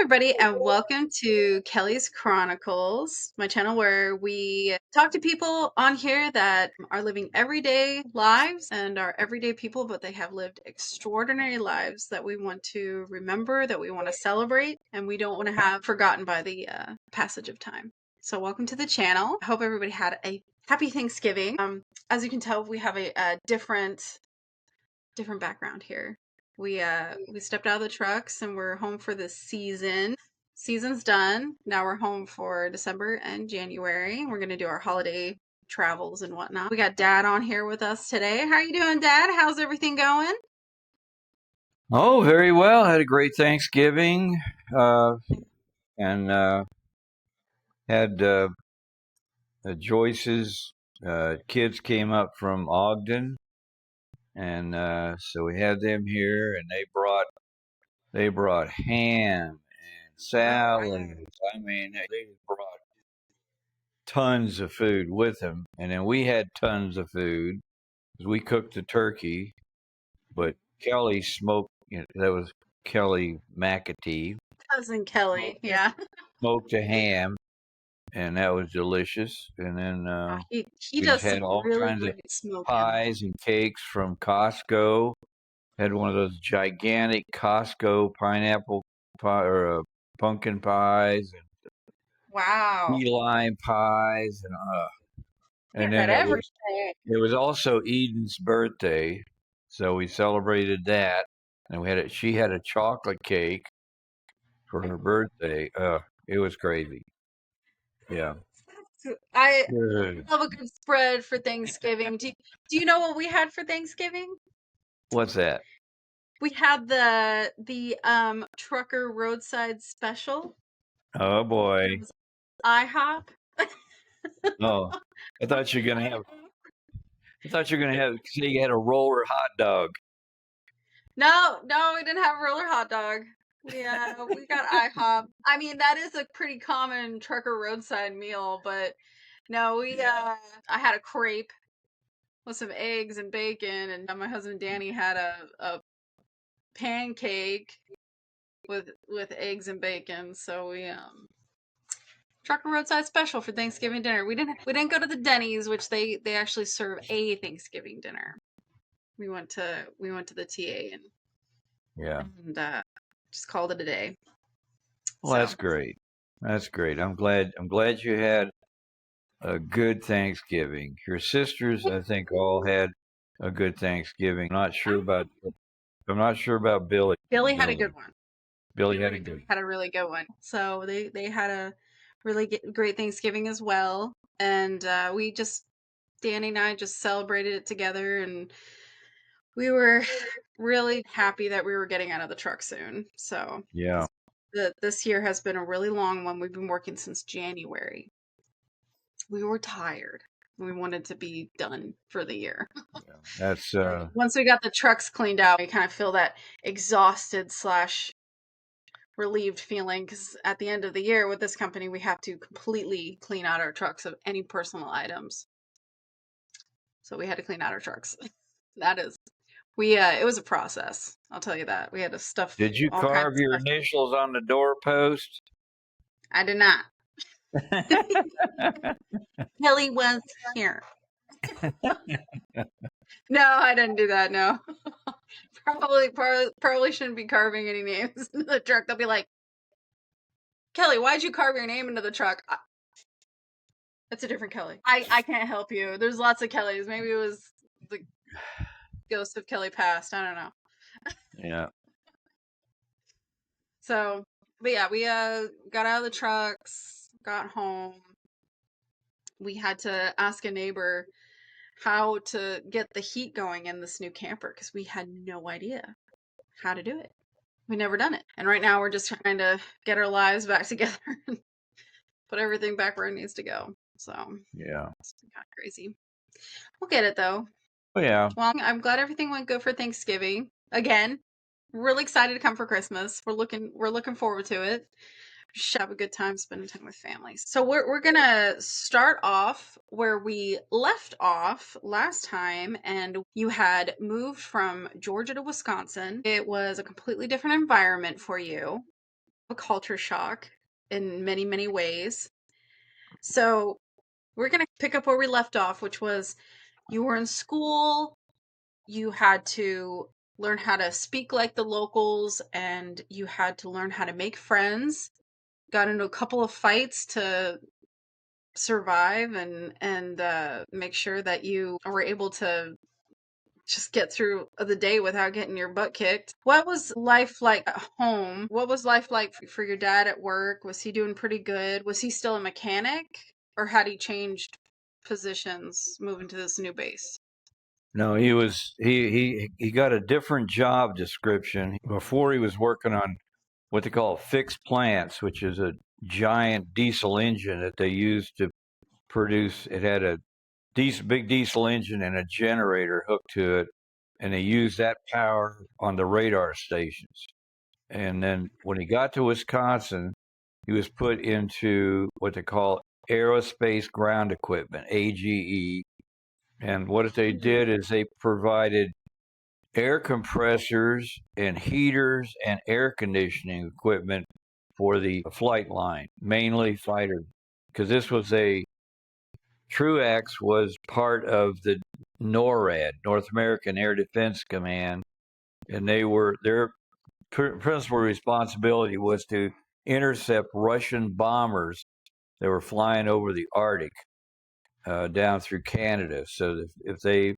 everybody, and welcome to Kelly's Chronicles, my channel where we talk to people on here that are living everyday lives and are everyday people, but they have lived extraordinary lives that we want to remember, that we want to celebrate, and we don't want to have forgotten by the passage of time. So, welcome to the channel. I hope everybody had a happy Thanksgiving. As you can tell, we have a different background here. We stepped out of the trucks and we're home for the season. Season's done. Now we're home for December and January. We're gonna do our holiday travels and whatnot. We got Dad on here with us today. How are you doing, Dad? How's everything going? Oh, very well. Had a great Thanksgiving, and had Joyce's kids came up from Ogden, and so we had them here, and they brought ham and salads. I mean, they brought tons of food with them, and then we had tons of food 'cause we cooked the turkey, but Kelly smoked. That was Kelly McAtee Cousin Kelly, yeah. smoked a ham, and that was delicious. And then He we just does had some all really kinds of great smoking. pies and cakes from Costco. Had one of those gigantic Costco pineapple pie or pumpkin pies and Wow. key lime pies, and You've then had it was everything. it was also Eden's birthday, so we celebrated that. And she had a chocolate cake for her birthday. It was crazy. Yeah. I Good. love a good spread for Thanksgiving. Do you know what we had for Thanksgiving? What's that? We had the trucker roadside special. Oh It boy. was IHOP. Oh, I thought you're gonna have. I thought you were gonna have. Say you had a roller hot dog. No, we didn't have roller hot dog. We got IHOP. I mean, that is a pretty common trucker roadside meal, but no, I had a crepe with some eggs and bacon, and my husband Danny had a pancake with eggs and bacon. So we trucker roadside special for Thanksgiving dinner. We didn't go to the Denny's, which they actually serve a Thanksgiving dinner. We went to the TA Yeah. and just called it a day. Well, So that's great. That's great. I'm glad. I'm glad you had a good Thanksgiving. Your sisters, I think, all had a good Thanksgiving. I'm not sure about Billy. Billy had a Billy. good one. Billy had a good. Had a really good one. So they had a really great Thanksgiving as well, and Danny and I just celebrated it together, and we were really happy that we were getting out of the truck soon. So Yeah. this year has been a really long one. We've been working since January. We were tired. We wanted to be done for the year. Yeah. That's Once we got the trucks cleaned out, we kind of feel that exhausted slash relieved feeling because at the end of the year with this company, we have to completely clean out our trucks of any personal items. So we had to clean out our trucks. That is, it was a process. I'll tell you that. We had to stuff Did you all kinds carve of your stuff. initials on the doorpost? I did not. Kelly was here. No, I didn't do that. No, probably shouldn't be carving any names into the truck. They'll be like, Kelly, why'd you carve your name into the truck? That's a different Kelly. I can't help you. There's lots of Kellys. Maybe it was the ghost of Kelly past. I don't know. Yeah. So, but yeah, we got out of the trucks, got home. We had to ask a neighbor how to get the heat going in this new camper because we had no idea how to do it. We never done it. And right now we're just trying to get our lives back together and put everything back where it needs to go. So, Yeah. it's kind of crazy. We'll get it though. Oh yeah. Well, I'm glad everything went good for Thanksgiving. Again, really excited to come for Christmas. We're looking forward to it. Just have a good time spending time with families. So we're gonna start off where we left off last time, and you had moved from Georgia to Wisconsin. It was a completely different environment for you. a culture shock in many, many ways. So we're going to pick up where we left off, which was you were in school, you had to learn how to speak like the locals, and you had to learn how to make friends. Got into a couple of fights to survive and make sure that you were able to just get through the day without getting your butt kicked. What was life like at home? What was life like for your dad at work? Was he doing pretty good? Was he still a mechanic, or had he changed positions moving to this new base? No, he got a different job description. Before he was working on what they call fixed plants, which is a giant diesel engine that they used to produce. It had a big diesel engine and a generator hooked to it, and they used that power on the radar stations. And then when he got to Wisconsin, he was put into what they call aerospace ground equipment, AGE. And what they Mm-hmm. did is they provided air compressors and heaters and air conditioning equipment for the flight line, mainly fighter, because this was a Truax was part of the NORAD, North American Air Defense Command, and their principal responsibility was to intercept Russian bombers that were flying over the Arctic down through Canada. So if they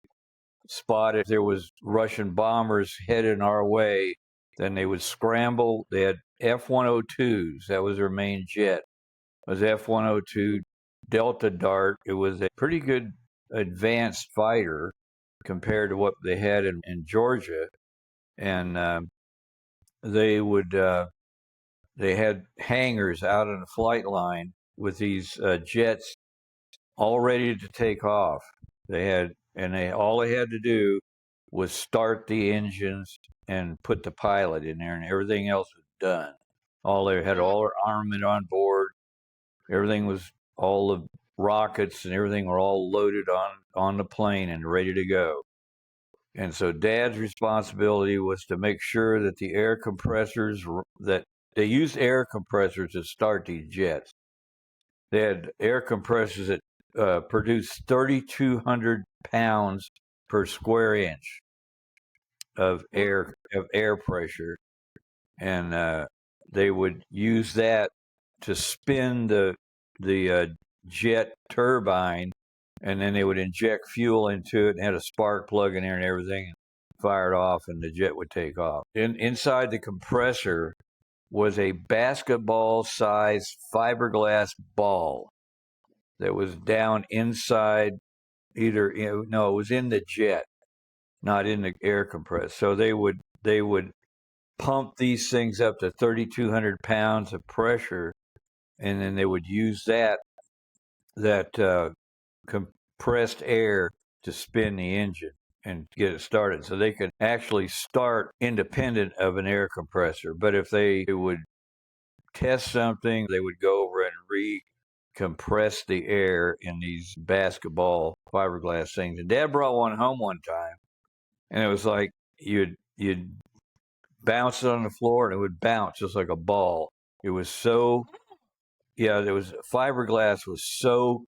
spotted there was Russian bombers headed our way, then they would scramble. They had F-102s. That was their main jet. It was F-102 Delta Dart. It was a pretty good advanced fighter compared to what they had in Georgia, and they would they had hangars out on the flight line with these jets all ready to take off. They had, and they all they had to do was start the engines and put the pilot in there, and everything else was done. All they had all their armament on board. Everything was all the rockets and everything were all loaded on the plane and ready to go. And so Dad's responsibility was to make sure that the air compressors that they used air compressors to start these jets. They had air compressors that produced 3,200 pounds per square inch of air pressure, and they would use that to spin the jet turbine, and then they would inject fuel into it and had a spark plug in there and everything, and fire it off, and the jet would take off. Inside the compressor was a basketball-sized fiberglass ball that was down inside no, it was in the jet, not in the air compressor. So they would pump these things up to 3,200 pounds of pressure, and then they would use that compressed air to spin the engine and get it started. So they could actually start independent of an air compressor. But if they would test something, they would go over and recompress the air in these basketball fiberglass things. And Dad brought one home one time, and it was like you'd bounce it on the floor, and it would bounce just like a ball. It was so yeah, there was fiberglass was so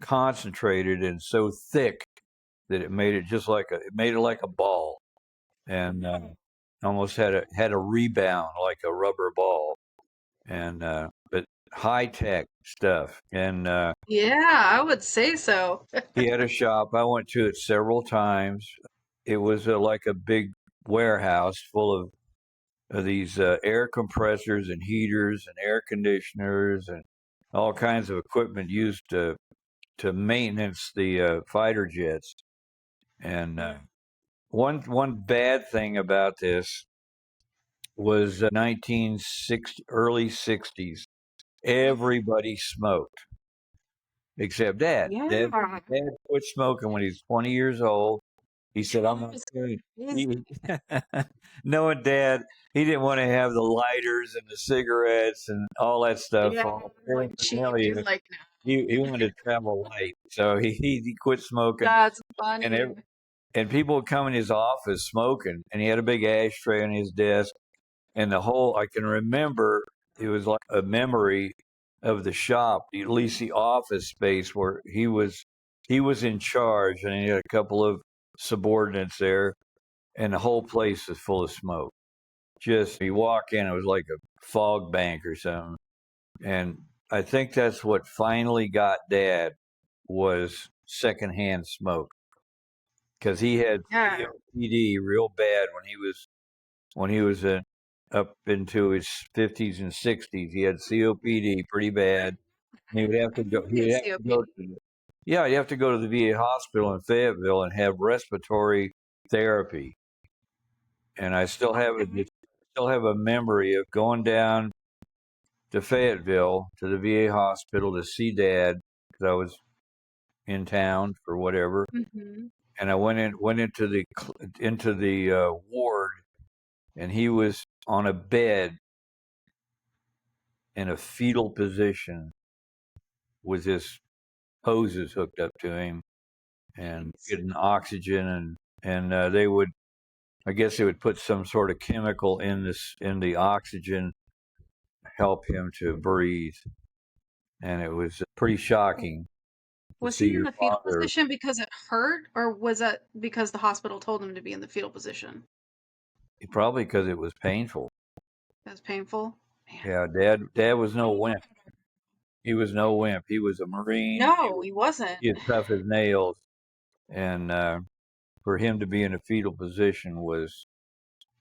concentrated and so thick that it made it like a ball, and almost had a rebound like a rubber ball, and but high tech stuff. And Yeah, I would say so. he had a shop. I went to it several times. It was like a big warehouse full of these air compressors and heaters and air conditioners and all kinds of equipment used to maintenance the fighter jets. And one bad thing about this was 1960 early 60s. Everybody smoked except Dad. Yeah. Dad quit smoking when he was 20 years old. He said, "I'm That not was going." crazy. He, knowing Dad, he didn't want to have the lighters and the cigarettes and all that stuff. Yeah, All like cheap. He's paraphernalia. like, He wanted to travel light, so he quit smoking. that's And funny. and people would come in his office smoking, and he had a big ashtray on his desk. And the whole I can remember it was like a memory of the shop, at least the office space where he was in charge, and he had a couple of subordinates there, and the whole place was full of smoke. Just you walk in, it was like a fog bank or something. And I think that's what finally got Dad was secondhand smoke because he had Yeah. COPD real bad when he was up into his 50s and 60s. He had COPD pretty bad. And he would have to go. He Get would have to go COPD. to. Yeah, you have to go to the VA hospital in Fayetteville and have respiratory therapy. And I Okay. still have a memory of going down to Fayetteville to the VA hospital to see Dad because I was in town for whatever. Hmm. And I went into the ward, and he was on a bed in a fetal position with his hoses hooked up to him and Jeez. getting oxygen, and they would, I guess they would put some sort of chemical in the oxygen help him to breathe, and it was pretty shocking to Was see he in your the fetal father. position because it hurt, or was that because the hospital told him to be in the fetal position? Probably because it was painful. That was painful. Man. Yeah, Dad was no wimp. He was no wimp. He was a Marine. No, he wasn't. He was tough as nails, and for him to be in a fetal position was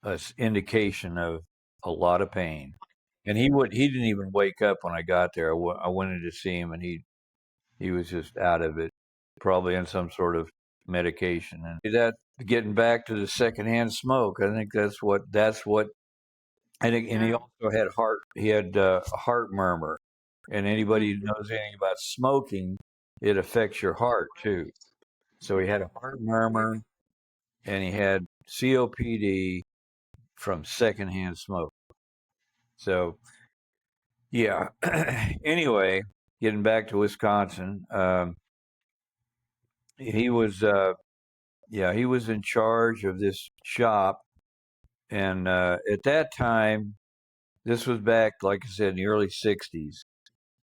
an indication of a lot of pain. And he didn't even wake up when I got there. I went in to see him, and he was just out of it, probably on some sort of medication. And that getting back to the secondhand smoke, I think that's what I think. And he Yeah. also had a heart murmur. And anybody who Mhm. knows anything about smoking, it affects your heart too. So he had a heart murmur, and he had COPD from secondhand smoke. So yeah. Anyway, getting back to Wisconsin, he was yeah, he was in charge of this shop, and at that time, this was back, like I said, in the early '60s,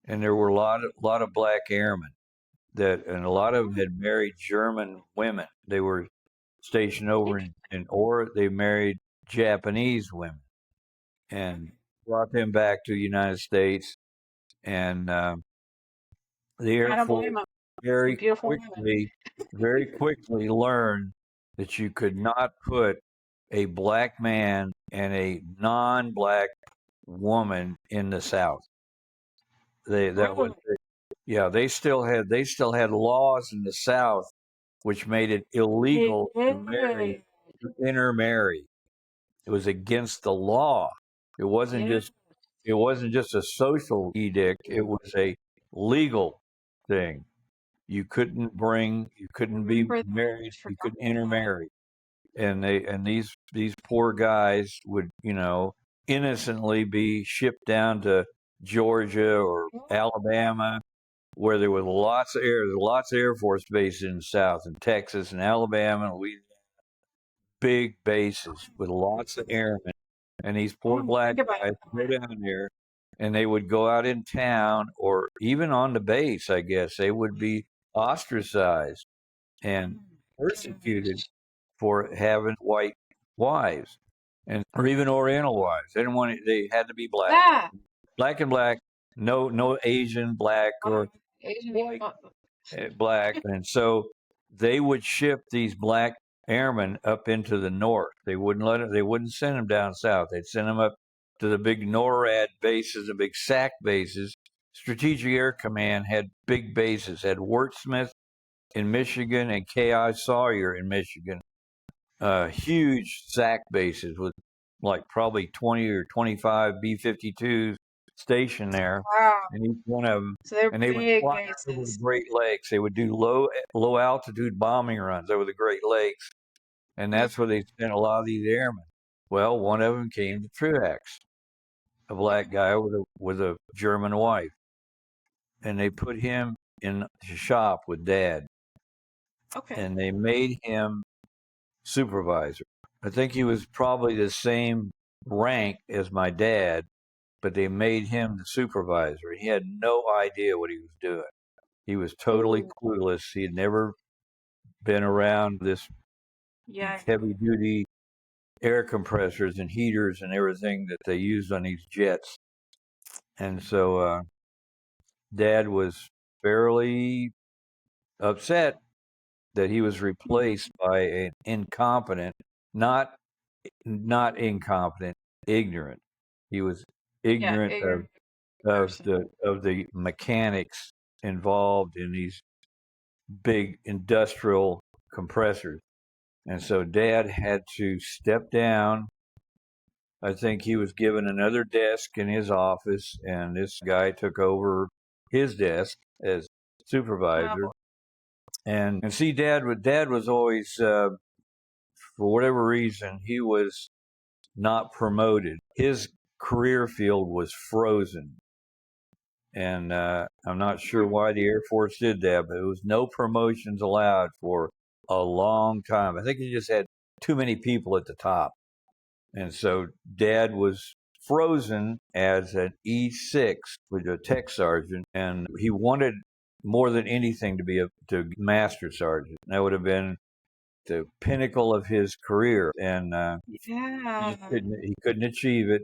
and there were a lot of black airmen and a lot of them had married German women. They were stationed over or they married Japanese women and brought them back to the United States. And the Air I don't Force blame him. Some very beautiful women. very quickly learned that you could not put a black man and a non-black woman in the South. That was Really? yeah. They still had laws in the South which made it They illegal did. to intermarry. It was against the law. It wasn't Yeah. just it wasn't just a social edict. It was a legal thing. You couldn't be Remember that. married, I you forgot couldn't about intermarry. And these poor guys would, innocently be shipped down to Georgia or that. Alabama where there was lots of Air Force bases in the South, in Texas and Alabama and Louisiana, big bases with lots of airmen. And these poor black Think about guys would go down there and they would go out in town or even on the base, I guess. They would be ostracized and persecuted for having white wives and or even Oriental wives. They didn't want it, they had to be black. that. Black and black, no Asian black or Asian. white black. And so they would ship these black airmen up into the north. They wouldn't send them down south. They'd send them up to the big NORAD bases, the big SAC bases. Strategic Air Command had big bases, had Wurtsmith in Michigan and K.I. Sawyer in Michigan. Huge SAC bases with like probably 20 or 25 B-52s stationed there, Wow. and each one of them, So they're and they would big fly over the bases. Great Lakes. They would do low altitude bombing runs over the Great Lakes, and Mm. that's where they sent a lot of these airmen. Well, one of them came to Truax, a black guy with a German wife, and they put him in the shop with Dad, Okay. and they made him supervisor. I think he was probably the same rank as my dad, but they made him the supervisor. He had no idea what he was doing. He was totally Ooh, clueless. He had never been around this yeah, heavy duty air compressors and heaters and everything that they used on these jets. And so Dad was fairly upset that he was mhm, replaced by an incompetent, not not incompetent, ignorant. He was yeah, ignorant ignorant of person. the mechanics involved in these big industrial compressors. And so Dad had to step down. I think he was given another desk in his office, and this guy took over his desk as Oh, supervisor. boy. And see, Dad was always, for whatever reason, he was not promoted. His career field was frozen, and I'm not sure Hmm. why the Air Force did that, but there was no promotions allowed for a long time. I think he just had too many people at the top. And so Dad was frozen as an E6 with a tech sergeant, and he wanted more than anything to be a master sergeant. That would have been the pinnacle of his career, and Yeah. he couldn't achieve it.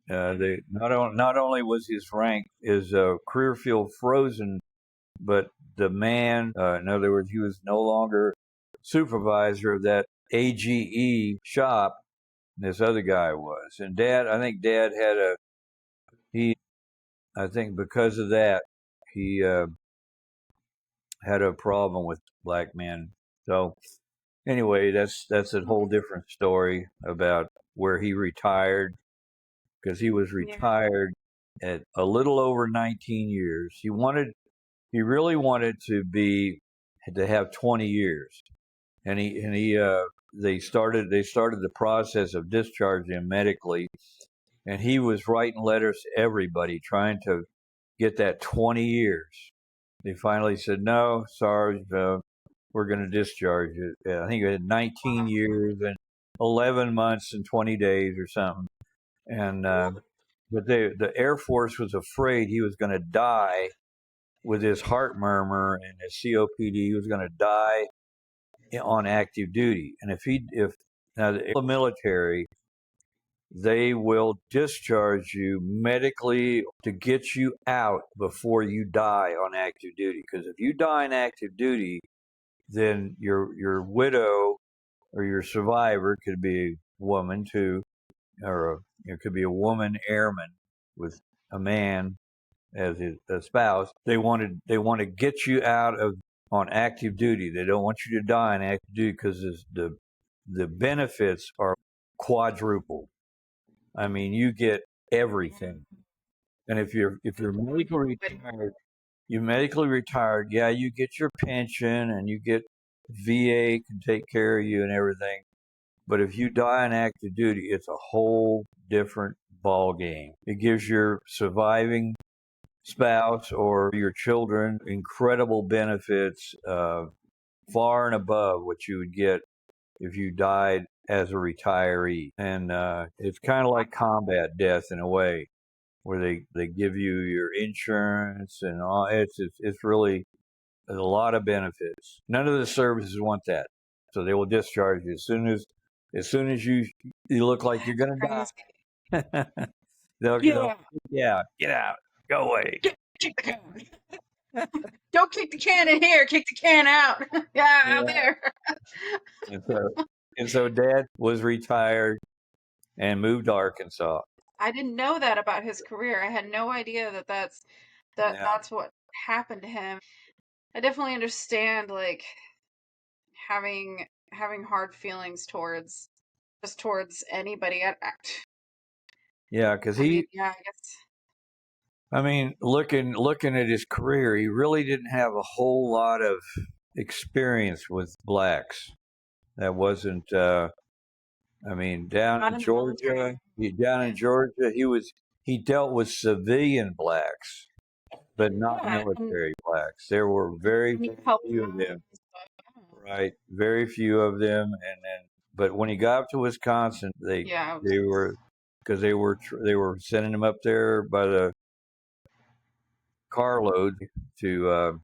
Not only was his career field frozen, but the man, in other words, he was no longer supervisor of that AGE shop. This other guy was, and I think Dad had he, I think because of that, he had a problem with black men. So anyway, that's a whole different story about where he retired because he was Yeah. retired at a little over 19 years. He really wanted to have 20 years, and he they started the process of discharging him medically, and he was writing letters to everybody trying to get that 20 years. They finally said, "No, Sarge, we're going to discharge you." I think it had 19 years and 11 months and 20 days or something. And but the Air Force was afraid he was going to die with his heart murmur and his COPD. He was going to die on active duty. And if now the military, they will discharge you medically to get you out before you die on active duty. Because if you die in active duty, then your widow or your survivor could be a woman too, or it could be a woman airman with a man as his a spouse. They want to get you out of on active duty. They don't want you to die on active duty because the benefits are quadruple. I mean, you get everything. And if you're medically retired, you medically retired, yeah, you get your pension and you get VA can take care of you and everything. But if you die on active duty, it's a whole different ball game. It gives your surviving spouse or your children incredible benefits, far and above what you would get if you died as a retiree. And it's kind of like combat death in a way, where they give you your insurance and all. It's really a lot of benefits. None of the services want that, so they will discharge you as soon as you look like you're That's going crazy. to die. They'll Yeah. yeah, get out, go away. Kick the can. Don't kick the can in here. Kick the can out. Yeah, out Yeah, there. and so Dad was retired and moved to Arkansas. I didn't know that about his career. I had no idea that Yeah, that's what happened to him. I definitely understand like having hard feelings towards just towards anybody. yeah, because I mean, yeah, I guess I mean, looking at his career, he really didn't have a whole lot of experience with blacks. That wasn't. I mean, not in the military. down in Yeah. Georgia, he dealt with civilian blacks, but not Yeah, and military blacks. There were very, he very helped them few of out them, and stuff. Oh. right? Very few of them, and then. But when he got up to Wisconsin, Yeah, I was they were because they were sending them up there by the carload to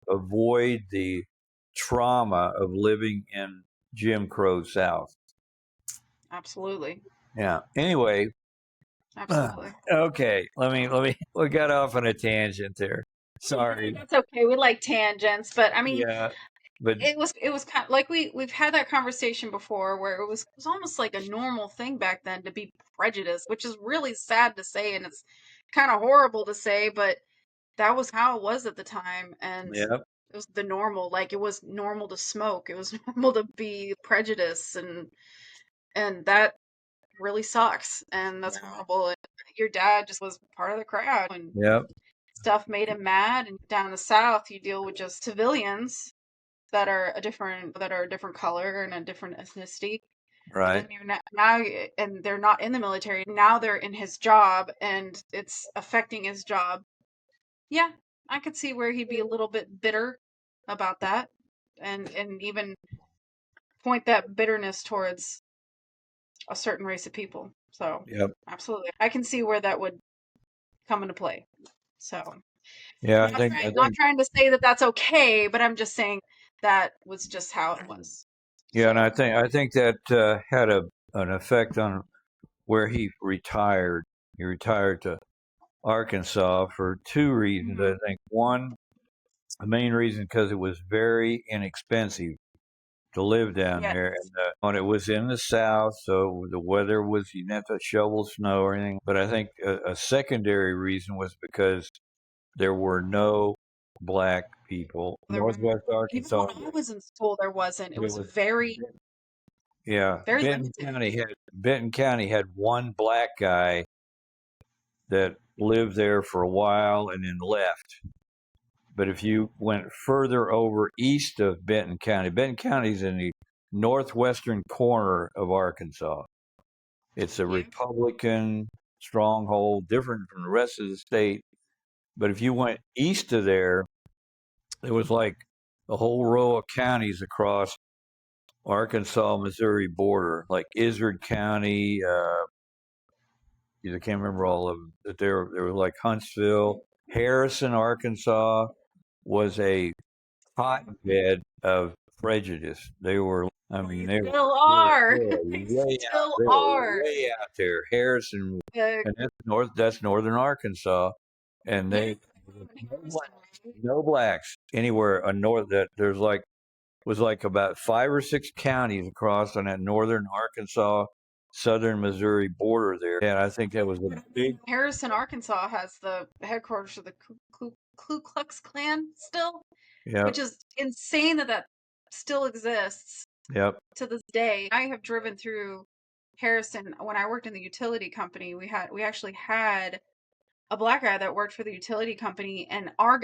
avoid the trauma of living in Jim Crow South. Absolutely. Yeah. Anyway, Absolutely. okay. Let me. We got off on a tangent there. Sorry. That's okay. We like tangents, but I mean, Yeah, but it was kind of like we've had that conversation before where it was almost like a normal thing back then to be prejudiced, which is really sad to say and it's kind of horrible to say, but that was how it was at the time and yeah, it was the normal, like it was normal to smoke, it was normal to be prejudiced and that really sucks and that's horrible. And your dad just was part of the crowd and yeah, stuff made him mad and down in the south you deal with just civilians that are a different color and a different ethnicity. But then right. you're now, and they're not in the military. Now they're in his job, and it's affecting his job. Yeah, I could see where he'd be a little bit bitter about that, and even point that bitterness towards a certain race of people. So Yep. absolutely, I can see where that would come into play. So Yeah, I not think I trying not think trying to say that that's okay, but I'm just saying that was just how it was. yeah, and So I think that had an effect on where he retired. He retired to Arkansas for two reasons. I mhm. think one, the main reason because it was very inexpensive to live down Yes. there, and it was in the South, so the weather was you didn't have to shovel snow or anything. But I think a secondary reason was because there were no black people. There were Northwest even Arkansas, when I was in school, there wasn't. It it was was yeah. very limited. Benton County had one black guy that lived there for a while and then left. But if you went further over east of Benton County's in the northwestern corner of Arkansas. It's a Yeah. Republican stronghold, different from the rest of the state. But if you went east of there, it was like a whole row of counties across Arkansas Missouri border, like Izard County. I can't remember all of them. But there was like Huntsville, Harrison, Arkansas was a hotbed of prejudice. They were, I mean, They they were, still they were, are. they were They way out. still They were are. way out there. Harrison, Uh, and that's northern Arkansas, and yeah, they no Harrison, blacks, right? no blacks anywhere on north. That there's like was like about 5 or 6 counties across on that northern Arkansas, southern Missouri border there, and I think that was a big. Harrison, Arkansas has the headquarters of the Ku Klux Klan still, Yep, which is insane that that still exists yep, to this day. I have driven through Harrison when I worked in the utility company. We actually had a black guy that worked for the utility company, and our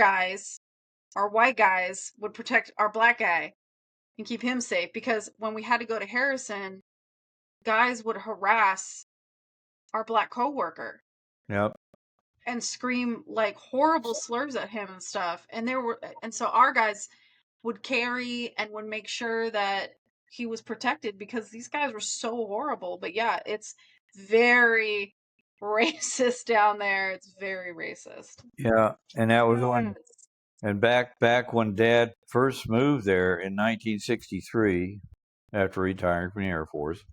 white guys, would protect our black guy and keep him safe because when we had to go to Harrison, guys would harass our black coworker yep, and scream like horrible slurs at him and stuff. And so our guys would carry and would make sure that he was protected because these guys were so horrible. But yeah, it's very racist down there. It's very racist. yeah, and that was when. Yes. And back when Dad first moved there in 1963, after retiring from the Air Force,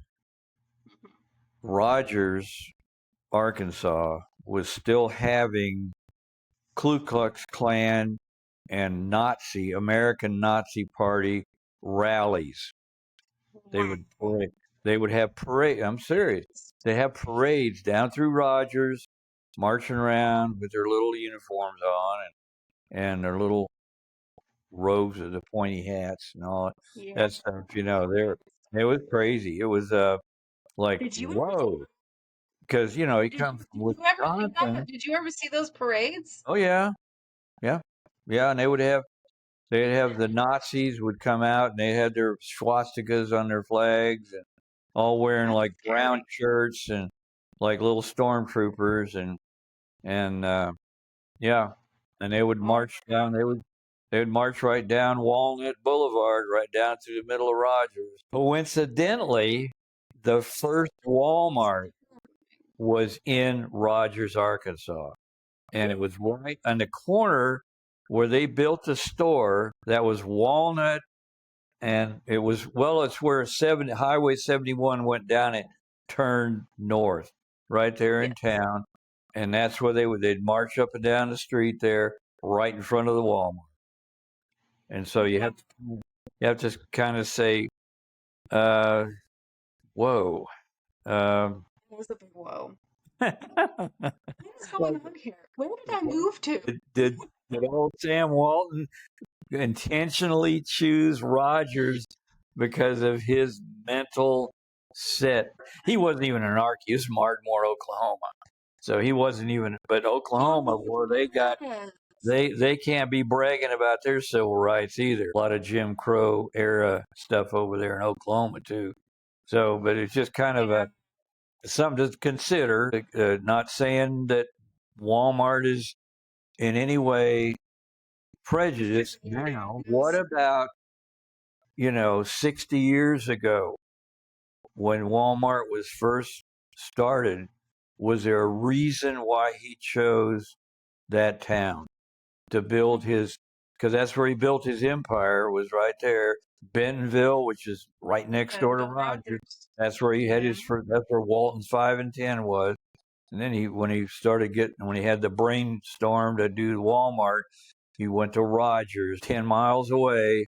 Rogers, Arkansas, was still having Ku Klux Klan and American Nazi Party rallies. They would Wow. they would have parade. I'm serious. They have parades down through Rogers, marching around with their little uniforms on and their little robes with the pointy hats and all Yeah. that stuff. It was crazy. It was like Did you ever whoa, because he comes from did you ever see that? Wisconsin. Did you ever see those parades? Oh yeah, yeah, yeah, and they'd have the Nazis would come out and they had their swastikas on their flags and all wearing That's like brown scary. shirts and like little stormtroopers and yeah, and they would Oh march my down. They would march right down Walnut Boulevard, right down through the middle of Rogers. Coincidentally, The first Walmart was in Rogers, Arkansas, and it was right on the corner where they built the store. That was Walnut, and it was it's where Highway 71 went down and turned north, right there Yeah. in town, and that's where they'd march up and down the street there, right in front of the Walmart. And so you have to kind of say, uh, "Whoa." Um, It was a big whoa. like, What is going on here? Where did I move to? did old Sam Walton intentionally choose Rogers because of his mental set? He wasn't even an Ark. He was from Ardmore, Oklahoma. So he wasn't even. But Oklahoma, where they can't be bragging about their civil rights either. A lot of Jim Crow era stuff over there in Oklahoma too. So, but it's just kind of something to consider. Not saying that Walmart is in any way prejudiced now. What about 60 years ago when Walmart was first started? Was there a reason why he chose that town to build his? Because that's where he built his empire. Was right there, Bentonville, which is right next door to Bill Rogers. Rogers. That's where he had Yeah. his first. That's where Walton's 5 and 10 was. And then when he had the brainstorm to do Walmart, he went to Rogers, 10 miles away,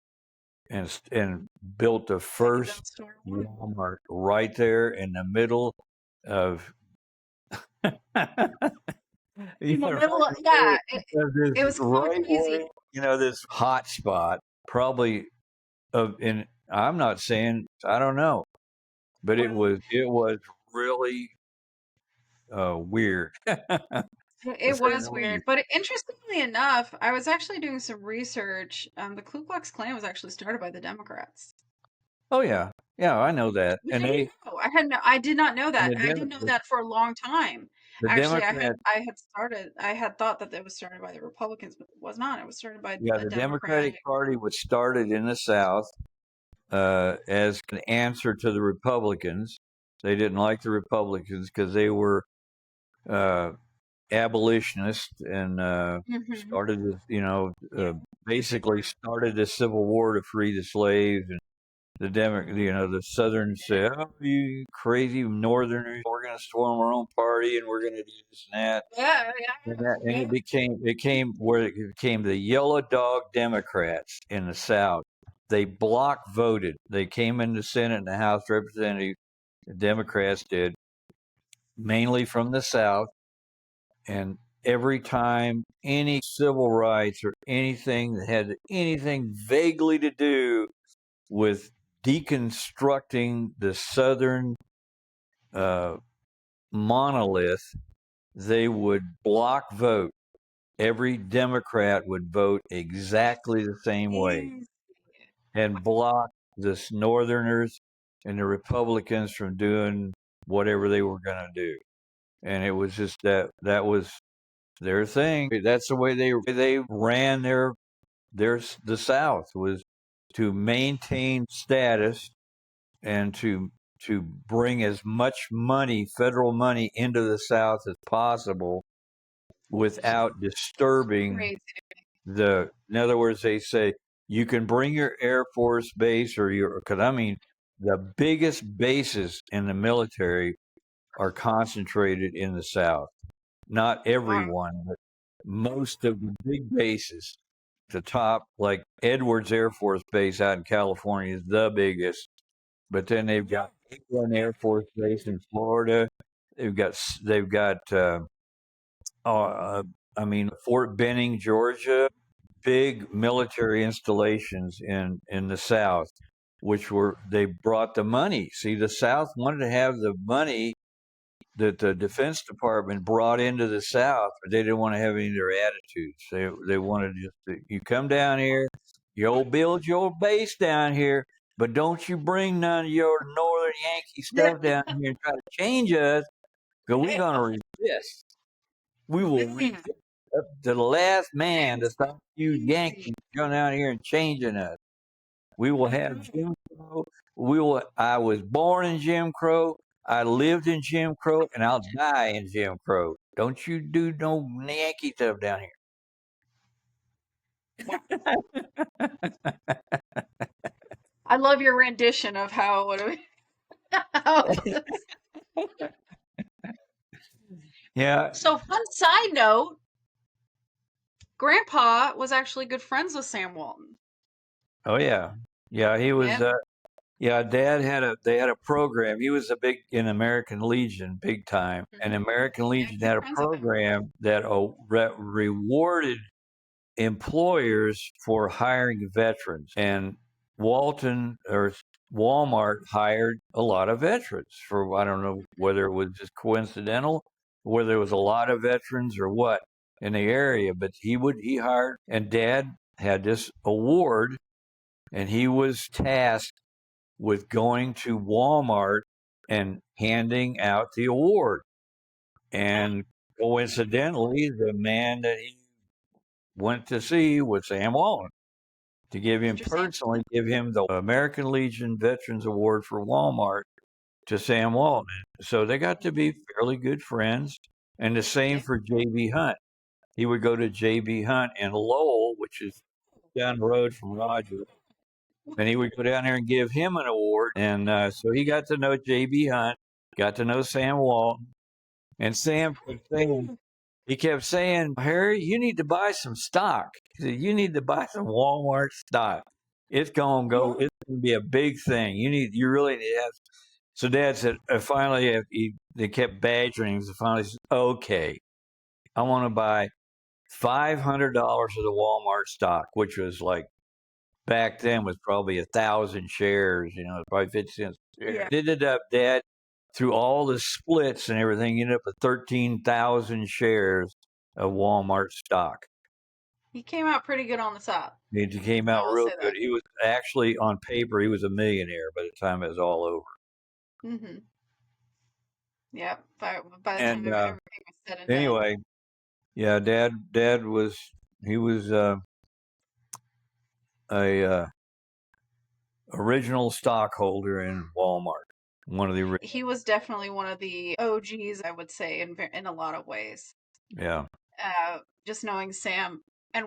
and built the first Walmart right there in the middle of In the middle of, this it was kind of right crazy. this hot spot, probably and I'm not saying I don't know, but it was really weird. To It say was the weird, least. but interestingly enough, I was actually doing some research. The Ku Klux Klan was actually started by the Democrats. Oh yeah, yeah, I know that, Which and I didn't know. I did not know and that. I didn't know that for a long time. the Actually, Democrat I had thought that it was started by the Republicans, but it was not. It was started by Yeah, the the Democratic Democratic. Party was started in the South as an answer to the Republicans. They didn't like the Republicans because they were uh, abolitionists and Hmm. started this, Yeah. basically started the Civil War to free the slaves. And the Southerners said, "Oh, you crazy Northerners! We're going to form our own party and we're going to do this and that." Yeah, And yeah, it became the Yellow Dog Democrats in the South. They block voted. They came in the Senate and the House of Representatives. The Democrats did, mainly from the South. And every time any civil rights or anything that had anything vaguely to do with deconstructing the Southern uh, monolith, they would block vote. Every Democrat would vote exactly the same way yeah. and block the Northerners and the Republicans from doing whatever they were going to do. And it was just that was their thing. That's the way they ran the South, was to maintain status and to bring as much money, federal money, into the South as possible without disturbing Crazy. in other words, they say you can bring your Air Force base because I mean, the biggest bases in the military are concentrated in the South. Not Wow. everyone, but most of the big bases. The top, like Edwards Air Force Base out in California, is the biggest. But then they've got one Air Force Base in Florida. They've got uh, Fort Benning, Georgia, big military installations in the South, which they brought the money. See, the South wanted to have the money that the Defense Department brought into the South, but they didn't want to have any of their attitudes. They wanted you come down here, you'll build your base down here, but don't you bring none of your Northern Yankee stuff down here and try to change us, because we're gonna resist. We will resist up to the last man to stop you Yankees coming out here and changing us. We will have Jim Crow. I was born in Jim Crow. I lived in Jim Crow, and I'll die in Jim Crow. Don't you do no Yankee stuff down here. Wow. I love your rendition of how it would have how this. Yeah. So fun side note, Grandpa was actually good friends with Sam Walton. Oh yeah. Yeah. He was. Yep. Yeah. Dad had a. They had a program. He was a big in American Legion, big time. And Hmm. American Yeah, Legion good had a friends with him. program that rewarded employers for hiring veterans. And Walton or Walmart hired a lot of veterans for, I don't know whether it was just coincidental, whether it was a lot of veterans or what in the area, but he hired, and Dad had this award, and he was tasked with going to Walmart and handing out the award. And coincidentally, the man that he went to see was Sam Walton to Interesting. give him the American Legion Veterans Award for Walmart to Sam Walton. So they got to be fairly good friends. And the same Yeah. for J.B. Hunt. He would go to J.B. Hunt in Lowell, which is down the road from Roger, and he would go down there and give him an award. And so he got to know J.B. Hunt, got to know Sam Walton, and Sam kept saying, Harry, you need to buy some stock. He said, you need to buy some Walmart stock. It's gonna go. It's gonna be a big thing. You really need to have. So Dad said, finally, they kept badgering him. So finally, said, okay, I want to buy $500 of the Walmart stock, which was like back then was probably 1,000 shares. Probably 50 cents a share. Yeah. It ended up, Dad, through all the splits and everything, ended up with 13,000 shares of Walmart stock. He came out pretty good on the top. It came I out will real say good. that. He was actually on paper, he was a millionaire by the time it was all over. Hmm. Yep. By the time And everything was said and done. anyway, yeah, Dad was he was a original stockholder in Walmart. One of the He was definitely one of the OGs, I would say, in a lot of ways. yeah, Just knowing Sam, and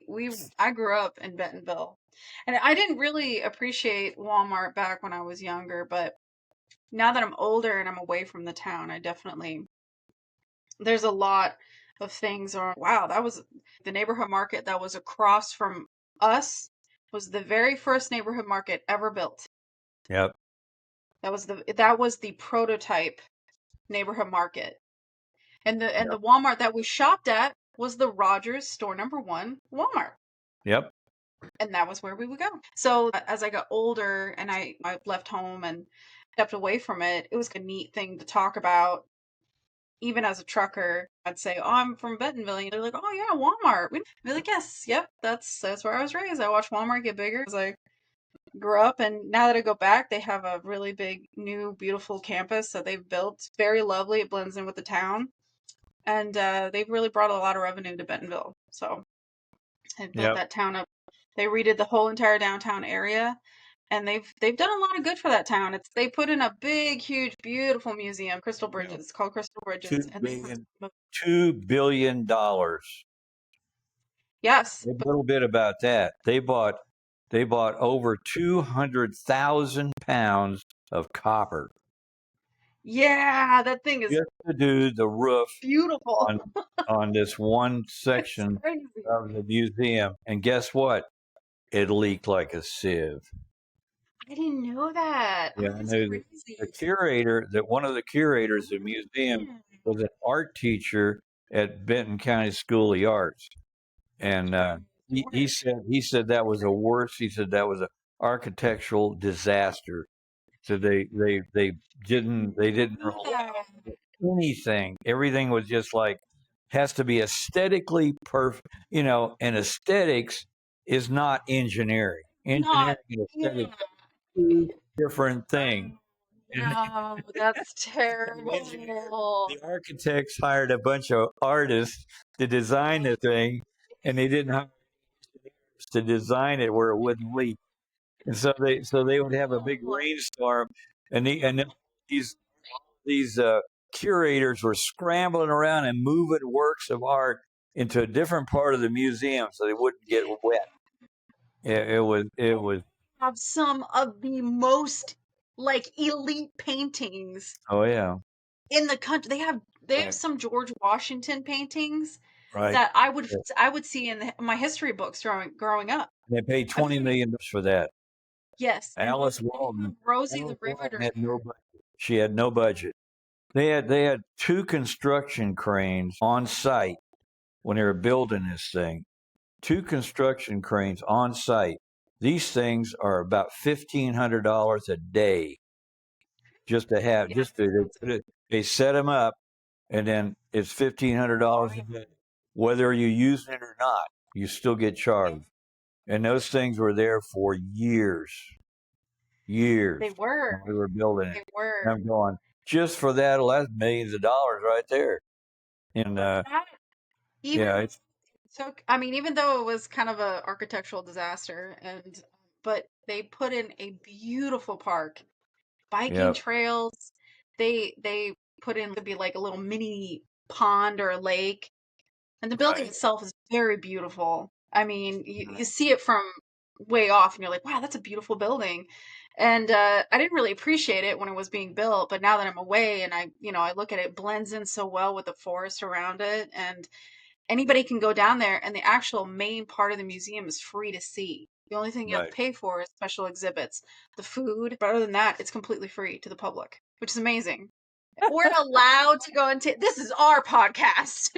I grew up in Bentonville, and I didn't really appreciate Walmart back when I was younger, but now that I'm older and I'm away from the town, I definitely there's a lot of things are wow, that was the neighborhood market that was across from us was the very first neighborhood market ever built. yep, That was the prototype neighborhood market. And yep, the Walmart that we shopped at was the Rogers store number 1 Walmart. yep, And that was where we would go. So as I got older and I left home and stepped away from it, it was a neat thing to talk about. Even as a trucker, I'd say, "Oh, I'm from Bentonville." And they're like, "Oh yeah, Walmart." We'd be like, "Yes, yep, that's where I was raised. I watched Walmart get bigger as I grew up." And now that I go back, they have a really big, new, beautiful campus that they've built. Very lovely. It blends in with the town, and they've really brought a lot of revenue to Bentonville. So they built yep, that town up. They redid the whole entire downtown area, and they've done a lot of good for that town. They put in a big, huge, beautiful museum, Crystal yeah. Bridges. It's called Crystal Bridges, two and they have billion, some $2 billion. yes, A but little bit about that. They bought over 200,000 pounds of copper yeah, that thing is just to do the roof beautiful. on on this one It's section crazy. of the museum. And guess what? It leaked like a sieve. I didn't know that. Yeah, Oh, I that's know the crazy. curator, that one of the curators of the museum Yeah. was an art teacher at Benton County School of the Arts. And Work. he said that was a worse. He said that was a architectural disaster. So they didn't Know allow that. anything. Everything was just like has to be aesthetically perfect. And aesthetics is not engineering. Engineering Not. and Yeah. aesthetics are two different things. Oh, And no, that's engineer, terrible. the architects hired a bunch of artists to design the thing, and they didn't hire engineers to design it where it wouldn't leak. And so they would have a big Oh, rainstorm, and these these curators were scrambling around and moving works of art into a different part of the museum so they wouldn't get wet. It was have some of the most like elite paintings oh yeah, in the country. They have right, some George Washington paintings right. that I would see in my history books growing up. They paid I $20 mean, million for that. yes, and Alice they Walton. have Rosie the Alice Walton Riveter had no there. budget. She had no budget. They had two construction cranes on site when they were building this thing. Two construction cranes on site. These things are about $1,500 a day just to have. Yeah, Just to they set them up, and then it's $1,500 a day. Whether you use it or not, you still get charged. And those things were there for years, years they were. when we were building it. They were. And I'm going, just for that, well, that's millions of dollars right there. And But that yeah, even it's took, I mean, even though it was kind of a architectural disaster, but they put in a beautiful park, biking yeah, trails. They put in to be like a little mini pond or a lake, and the building right, itself is very beautiful. I mean, you right, see it from way off, and you're like, wow, that's a beautiful building. And I didn't really appreciate it when it was being built, but now that I'm away and I look at it, it blends in so well with the forest around it, and anybody can go down there, and the actual main part of the museum is free to see. The only thing you have to right. pay for is special exhibits, the food, but other than that, it's completely free to the public, which is amazing. We're allowed to go into this is our podcast.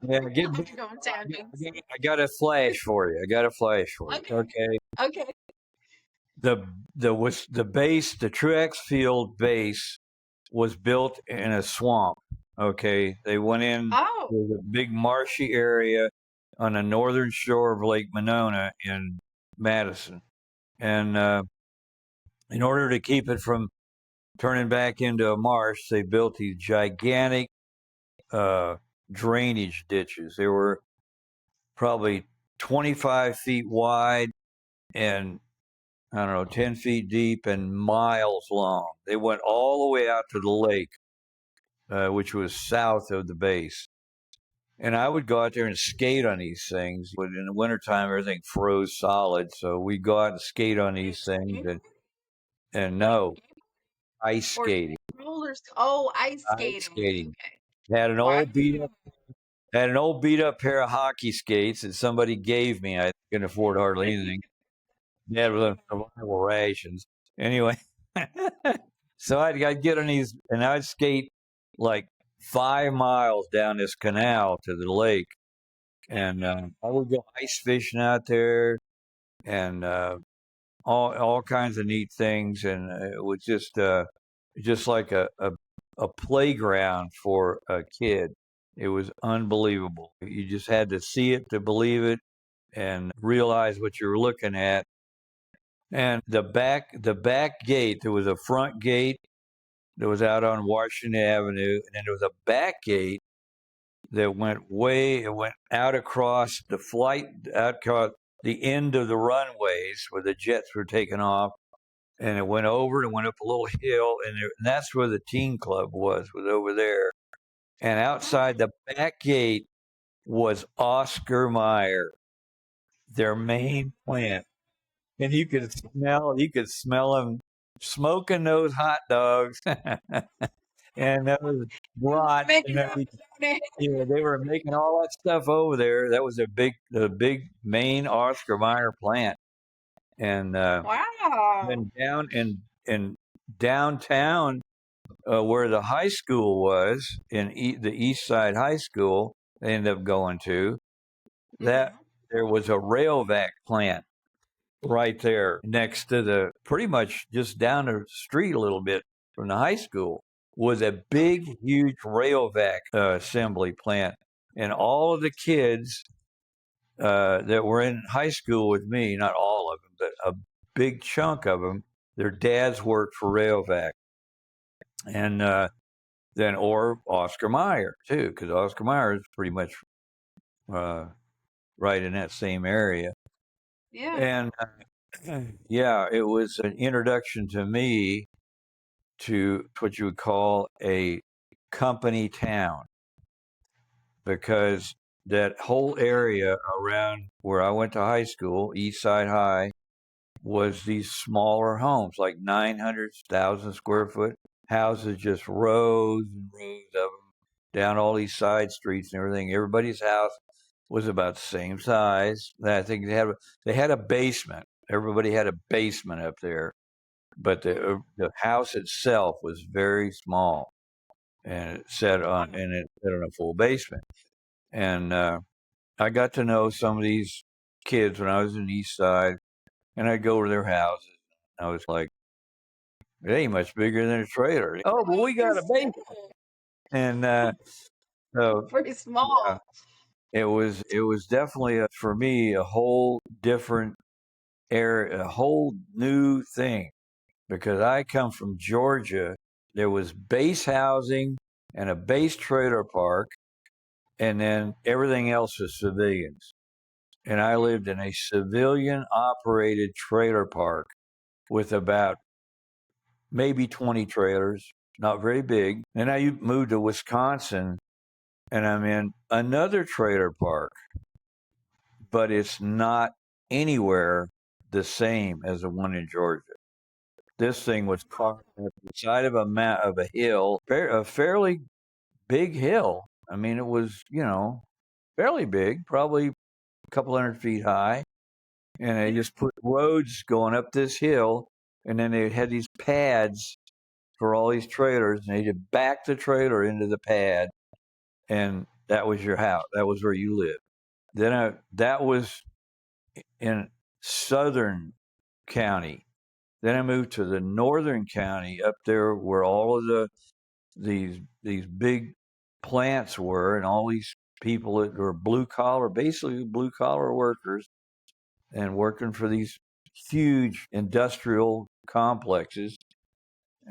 Yeah, We're get allowed back. to go on tangents. I got a flash for you. I got a flash for you. Okay. Okay. Okay. The base, the Truex Field base, was built in a swamp. Okay, they went in Oh. to the big marshy area on the northern shore of Lake Monona in Madison, and in order to keep it from turning back into a marsh, they built these gigantic uh, drainage ditches. They were probably 25 feet wide and I don't know, 10 feet deep and miles long. They went all the way out to the lake, which was south of the base. And I would go out there and skate on these things. But in the wintertime, everything froze solid. So we'd go out and skate on these things. And Like no, ice or skating. rollers. Oh, ice Ice skating. skating. Okay. Had an Wow. old beat up had an old beat up pair of hockey skates that somebody gave me. I couldn't afford hardly anything. Dad was on survival rations. Anyway, so I'd get on these and I'd skate like 5 miles down this canal to the lake, and I would go ice fishing out there and all kinds of neat things, and it was just like a playground for a kid. It was unbelievable. You just had to see it to believe it and realize what you were looking at. And the back gate, there was a front gate that was out on Washington Avenue, and then there was a back gate that it went out across out across the end of the runways where the jets were taking off, and it went over and went up a little hill, and that's where the teen club was over there. And outside the back gate was Oscar Mayer, their main plant. And you could smell them smoking those hot dogs and those brats Making and up everything. Tony. They were making all that stuff over there. That was the big main Oscar Mayer plant. And Wow. then down in downtown, where the high school was the East Side High School, they ended up going to that. Hmm. There was a Railvac plant right there next to pretty much just down the street a little bit from the high school was a big, huge Railvac assembly plant. And all of the kids that were in high school with me, not all of them, but a big chunk of them, their dads worked for Railvac. And or Oscar Mayer, too, because Oscar Mayer is pretty much uh, right in that same area. Yeah. And Yeah, it was an introduction to me to what you would call a company town because that whole area around where I went to high school, East Side High, was these smaller homes, like 900,000 square foot houses, just rows and rows of them down all these side streets and everything. Everybody's house was about the same size. I think they had a basement. Everybody had a basement up there, but the house itself was very small, and it sat on a full basement. And I got to know some of these kids when I was in the East Side, and I'd go to their houses. I was like, it ain't much bigger than a trailer. Oh, but we got a basement, and so Pretty yeah, small. it was definitely for me a whole different area, a whole new thing because I come from Georgia. There was base housing and a base trailer park, and then everything else was civilians. And I lived in a civilian operated trailer park with about maybe 20 trailers, not very big. Then I moved to Wisconsin and I'm in another trailer park, but it's not anywhere the same as the one in Georgia. This thing was parked at the side of a hill, a fairly big hill. I mean, it was, fairly big, probably a couple 100 feet high. And they just put roads going up this hill. And then they had these pads for all these trailers. And they just back the trailer into the pad. And that was your house. That was where you lived. That was in Southern County. Then I moved to the Northern County up there where all of these big plants were and all these people that were blue collar, basically blue collar workers and working for these huge industrial complexes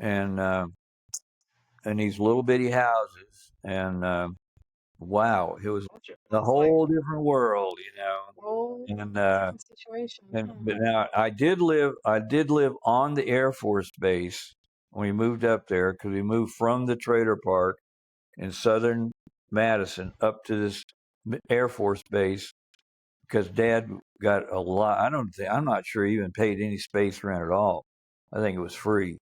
and these little bitty houses and wow, it was a It's like whole different world, a whole and different situation. but now I did live on the Air Force base when we moved up there because we moved from the trailer park in southern Madison up to this Air Force base because Dad got a lot. I'm not sure he even paid any space rent at all. I think it was free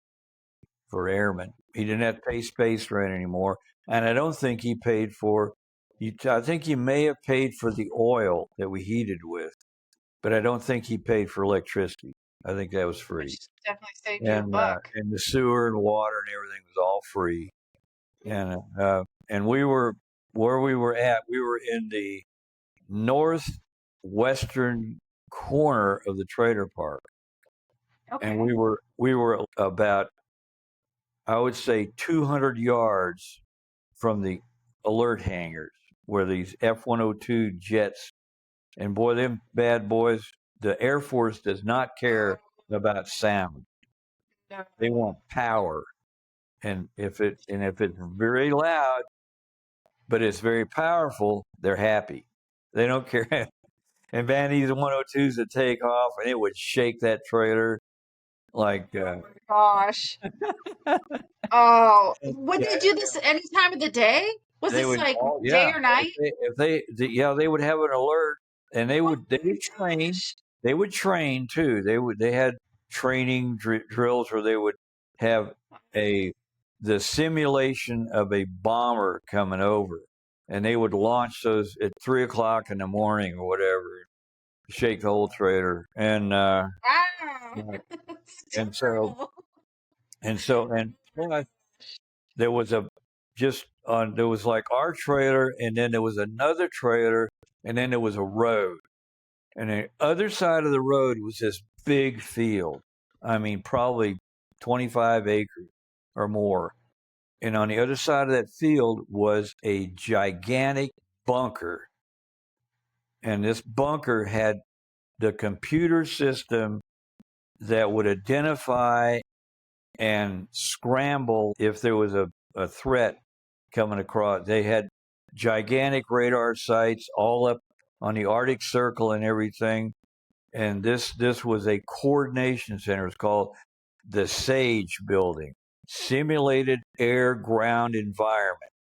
for airmen. He didn't have to pay space rent anymore, and I don't think he paid for. I think he may have paid for the oil that we heated with, but I don't think he paid for electricity. I think that was free, Which definitely saved you a and buck. and the sewer and water and everything was all free. And we were where we were at. We were in the northwestern corner of the trailer park, and Okay. we were about, I would say, 200 yards from the alert hangars where these F-102 jets, and boy, them bad boys. The Air Force does not Oh, care about sound; no. they want power. And if it's very loud, but it's very powerful, they're happy. They don't care. And man, these 102s would take off, and it would shake that trailer like, Oh my gosh. Oh, would yeah, they do this any time of the day? Was they this would like all, day yeah. or night? Yeah, they would have an alert, and they Oh would they my would train. gosh. They would train too. They had training drills where they would have a the simulation of a bomber coming over, and they would launch those at 3 o'clock in the morning or whatever, shake the whole trailer, Wow. yeah, That's and so terrible. and plus there was a just on there was like our trailer, and then there was another trailer, and then there was a road, and the other side of the road was this big field. I mean, probably 25 acres or more. And on the other side of that field was a gigantic bunker. And this bunker had the computer system that would identify and scramble if there was a threat coming across. They had gigantic radar sites all up on the Arctic Circle and everything. and this was a coordination center. It's called the SAGE building, simulated air ground environment,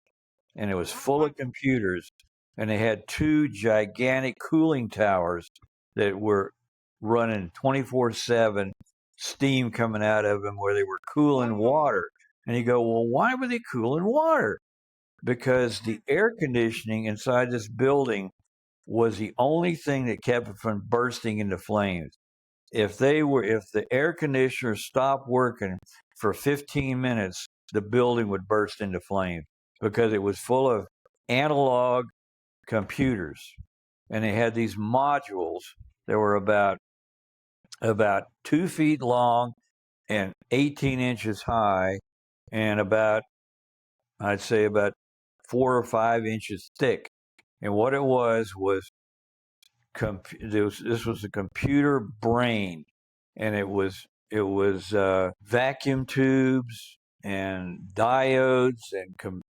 and it was full of computers, and they had two gigantic cooling towers that were running 24/7, steam coming out of them where they were cooling water. And you go, well, why were they cooling water? Because the air conditioning inside this building was the only thing that kept it from bursting into flames. If the air conditioner stopped working for 15 minutes, the building would burst into flames because it was full of analog computers, and they had these modules that were about 2 feet long and 18 inches high, and I'd say about 4 or 5 inches thick. And what it was this was a computer brain, and it was vacuum tubes and diodes and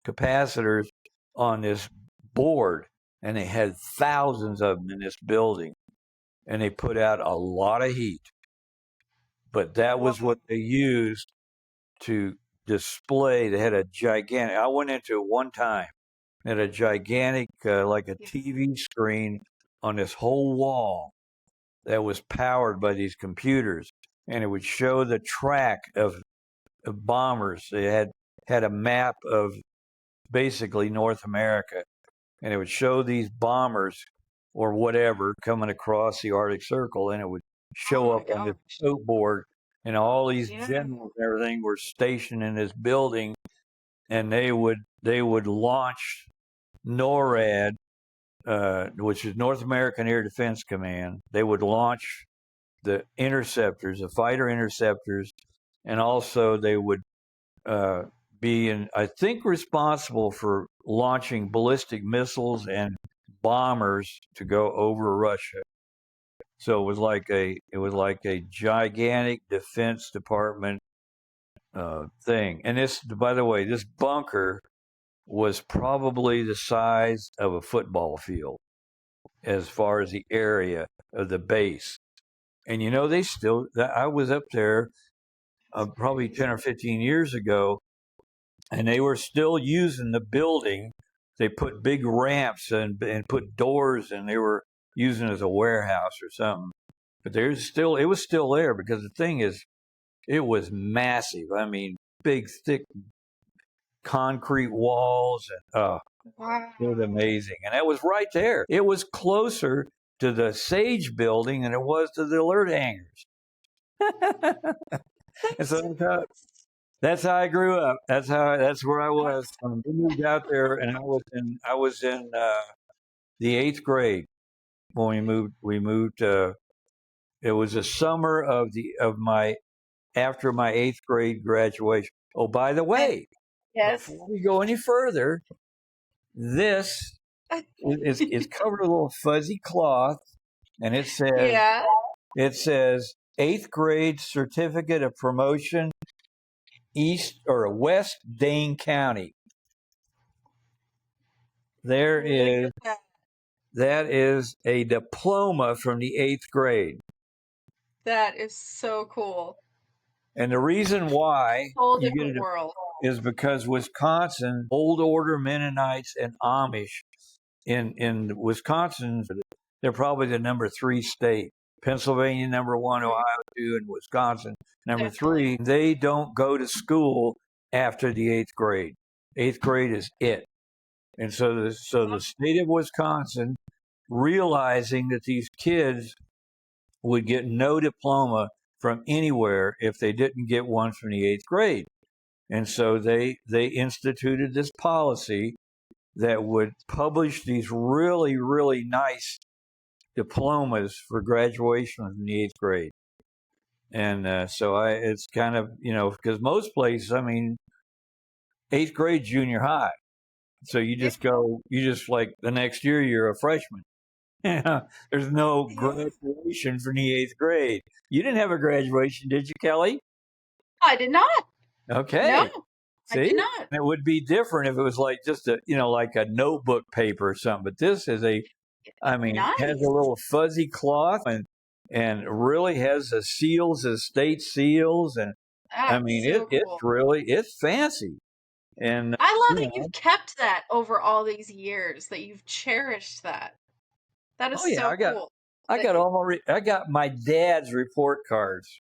capacitors on this board, and they had thousands of them in this building, and they put out a lot of heat. But that was what they used to display. They had a gigantic. I went into it one time. Had a gigantic, like a TV screen on this whole wall that was powered by these computers, and it would show the track of bombers. They had a map of basically North America, and it would show these bombers or whatever coming across the Arctic Circle, and it would show up on this note board, and all these generals and everything were stationed in this building, and they would launch NORAD, which is North American Air Defense Command. They would launch the interceptors, the fighter interceptors, and also they would I think, responsible for launching ballistic missiles and bombers to go over Russia. So it was like a gigantic Defense Department thing. And this, by the way, this bunker was probably the size of a football field as far as the area of the base. And I was up there probably 10 or 15 years ago, and they were still using the building. They put big ramps and put doors, and they were using it as a warehouse or something. But it was still there, because the thing is, it was massive. I mean, big, thick concrete walls, and it was amazing. And that was right there. It was closer to the Sage building than it was to the alert hangars. And so that's how I grew up. That's where I was. We moved out there, and I was in the 8th grade when we moved. It was the summer of my after my 8th grade graduation. Oh, by the way, before we go any further, this is covered in a little fuzzy cloth, and it says 8th grade certificate of promotion, East or West Dane County. That is a diploma from the 8th grade. That is so cool. And the reason why Whole you get different it world. is because Wisconsin, old order Mennonites and Amish in Wisconsin, they're probably the number 3 state. Pennsylvania number 1, Ohio 2, and Wisconsin number 3. They don't go to school after the 8th grade. 8th grade is it. And so the state of Wisconsin, realizing that these kids would get no diploma from anywhere if they didn't get one from the 8th grade. And so they instituted this policy that would publish these really, really nice diplomas for graduation from the 8th grade. And so it's kind of, because most places, I mean, 8th grade, junior high. So you just like the next year, you're a freshman. There's no graduation from the 8th grade. You didn't have a graduation, did you, Kelly? I did not. Okay. No, see? I did not. It would be different if it was like just like a notebook paper or something. But this is a I mean, has a Nice. little fuzzy cloth and really has the seals, the state seals, and I That's mean so it's cool. really it's fancy. And I love you that know, you've kept that over all these years, that you've cherished that. That is oh yeah, so cool. I That got I got my dad's report cards.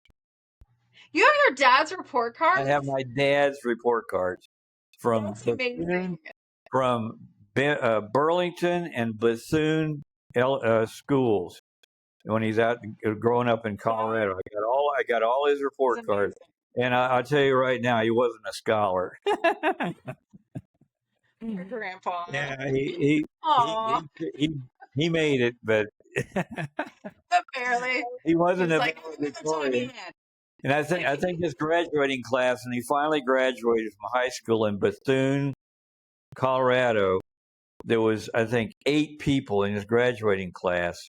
you have your dad's report I have cards? my dad's report cards from That's Bethune, amazing. from Burlington and Bethune schools when he's out growing up in That Colorado. I got all his is report cards, amazing. and I'll tell you right now, he wasn't a scholar. Your grandpa. Yeah, Aw, he made it, but but barely. he He wasn't was a like, "Oh, the time he valedictorian. had." And I think his graduating class, and he finally graduated from high school in Bethune, Colorado. There was, I think, 8 people in his graduating class,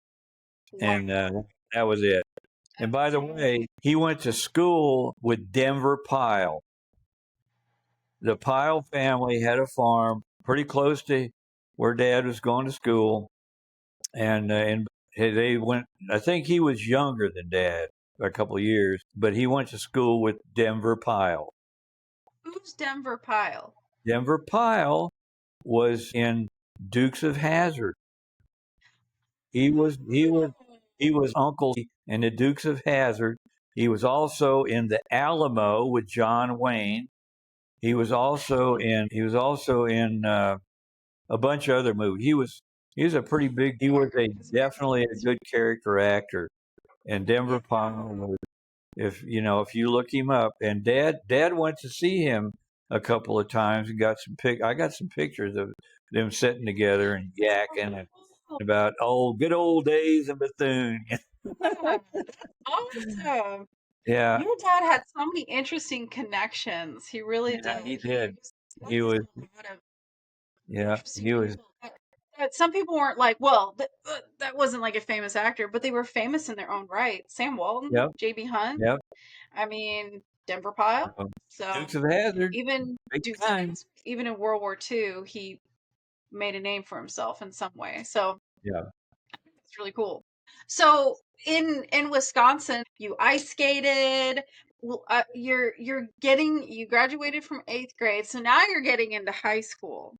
and Wow, that was it. And by that's the amazing. way, he went to school with Denver Pyle. The Pyle family had a farm pretty close to where Dad was going to school, and they went. I think he was younger than Dad by a couple of years, but he went to school with Denver Pyle. Who's Denver Pyle? Denver Pyle was in Dukes of Hazzard. He was Uncle in the Dukes of Hazzard. He was also in the Alamo with John Wayne. He was also in a bunch of other movies. He was a pretty big. He was a It's very definitely a good character actor. And Denver Palmer yeah. was, if you know, if you look him up, and Dad went to see him a couple of times and got some pic. I got some pictures of them sitting together and yakking and about old good old days in Bethune. Yeah, that's awesome. Yeah, Your dad had so many interesting connections. He really yeah, did. he He did. was He friends was, with a lot of yeah, interesting he was. people. But some people weren't like, well, that wasn't like a famous actor, but they were famous in their own right. Sam Walton, Yep, J.B. Hunt, yep. I mean, Denver Pyle. Um, So Dukes of Hazzard, even big Dukes of time. Hazzard, even in World War II, he made a name for himself in some way. So Yeah, it's really cool. So in Wisconsin, you ice skated. Well, you graduated from eighth grade, so now you're getting into high school.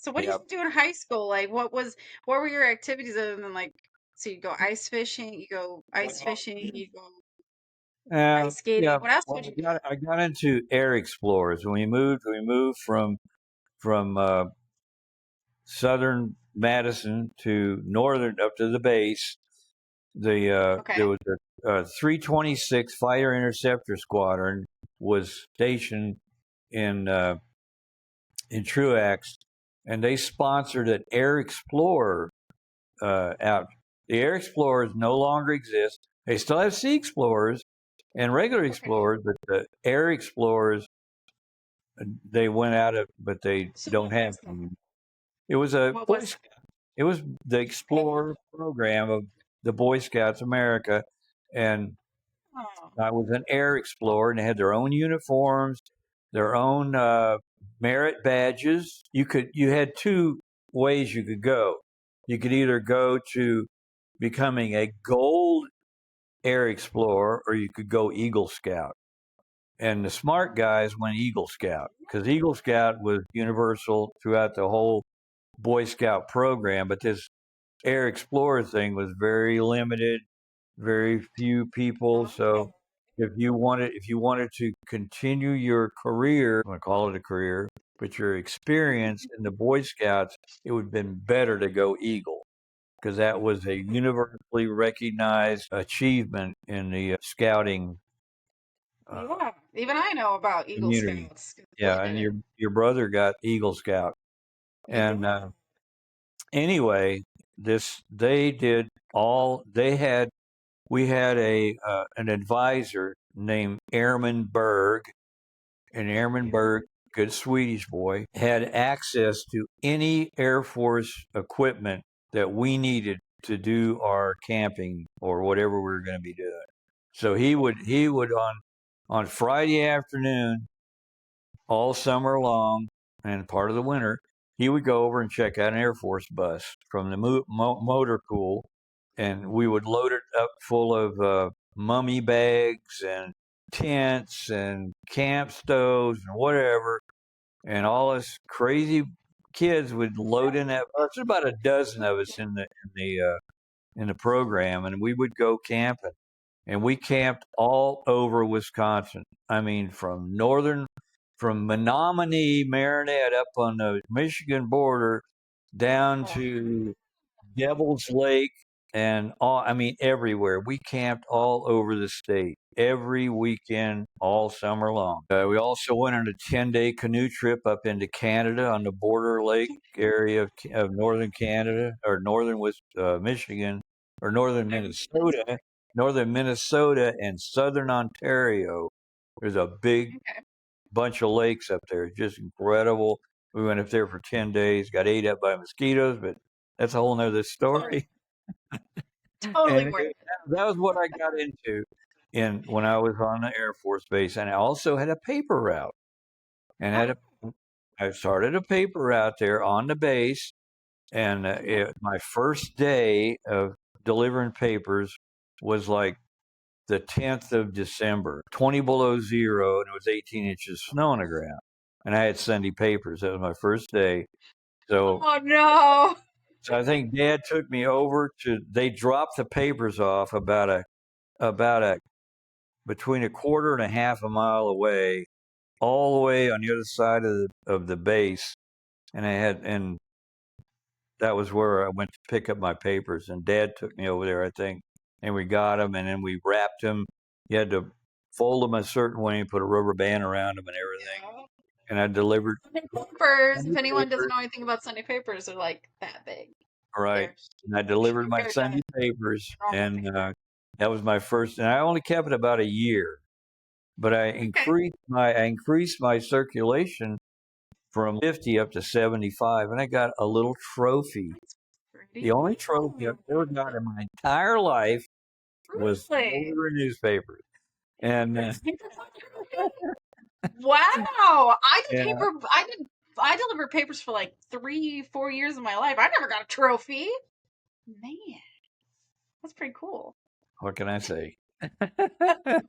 So what did yeah. you do in high school? Like, what were your activities other than like? So you go ice fishing, you go ice skating. Yeah. What else Well, would you I got into air explorers when we moved from southern Madison to northern up to the base. do? There Okay, was a 326 Fighter Interceptor Squadron was stationed in uh, in Truax, and they sponsored an Air Explorer out. The Air Explorers no longer exist. They still have Sea Explorers and regular okay. Explorers, but the Air Explorers they went out of, but they So don't what have was that? them. It was a What Boy was Scout. It was the Explorer program of the Boy Scouts America, and that? Oh, I was an Air Explorer, and they had their own uniforms, their own merit badges. You had 2 ways you could go. You could either go to becoming a Gold Air Explorer, or you could go Eagle Scout. And the smart guys went Eagle Scout because Eagle Scout was universal throughout the whole Boy Scout program. But this Air Explorer thing was very limited, very few people. So okay. if you wanted to continue your career, I want to call it a career, but your experience in the Boy Scouts, it would have been better to go Eagle because that was a universally recognized achievement in the scouting uh, Yeah, even I know about Eagle community. Scouts. 'Cause Yeah, I did and it. your brother got Eagle Scout, and Yeah. anyway, this they did all they had. We had a an advisor named Airman Berg, and Airman Berg, good Swedish boy, had access to any Air Force equipment that we needed to do our camping or whatever we were going to be doing. So he would on Friday afternoon all summer long and part of the winter, he would go over and check out an Air Force bus from the motor pool, and we would load it up full of mummy bags and tents and camp stoves and whatever, and all us crazy kids would load in that bus. There's about a dozen of us in the program, and we would go camping. And we camped all over Wisconsin. I mean, from Menominee, Marinette, up on the Michigan border, down to Devil's Lake, and all. I mean, everywhere. We camped all over the state every weekend, all summer long. We also went on a 10-day canoe trip up into Canada on the border lake area of northern Canada or northern Michigan or northern Minnesota and southern Ontario. There's a big Okay. bunch of lakes up there. Just incredible. We went up there for 10 days, got ate up by mosquitoes, but that's a whole nother story. Totally And worth it. that was what I got into when I was on the Air Force Base. And I also had a paper route and Oh, I started a paper route there on the base. And my first day of delivering papers was like the 10th of December, 20 below zero, and it was 18 inches of snow on the ground. And I had Sunday papers. That was my first day. So, oh no. so I think Dad took me over they dropped the papers off about a, between a quarter and a half a mile away, all the way on the other side of the base. And that was where I went to pick up my papers. And Dad took me over there, I think, and we got them, and then we wrapped them. You had to fold them a certain way and put a rubber band around them and everything. Yeah. And I delivered Sunday papers, if Sunday anyone doesn't papers, know anything about Sunday papers, they're like that big. all right. They're And I huge delivered my compared to Sunday papers, normal and paper. that was my first. And I only kept it about a year, but Okay. I increased my circulation from 50 up to 75, and I got a little trophy. That's The pretty only trophy I've cool. ever got in my entire life was Really? delivery newspapers. And Wow. I did yeah, paper I delivered papers for like 3, 4 years of my life. I never got a trophy. Man, that's pretty cool. what can I say? You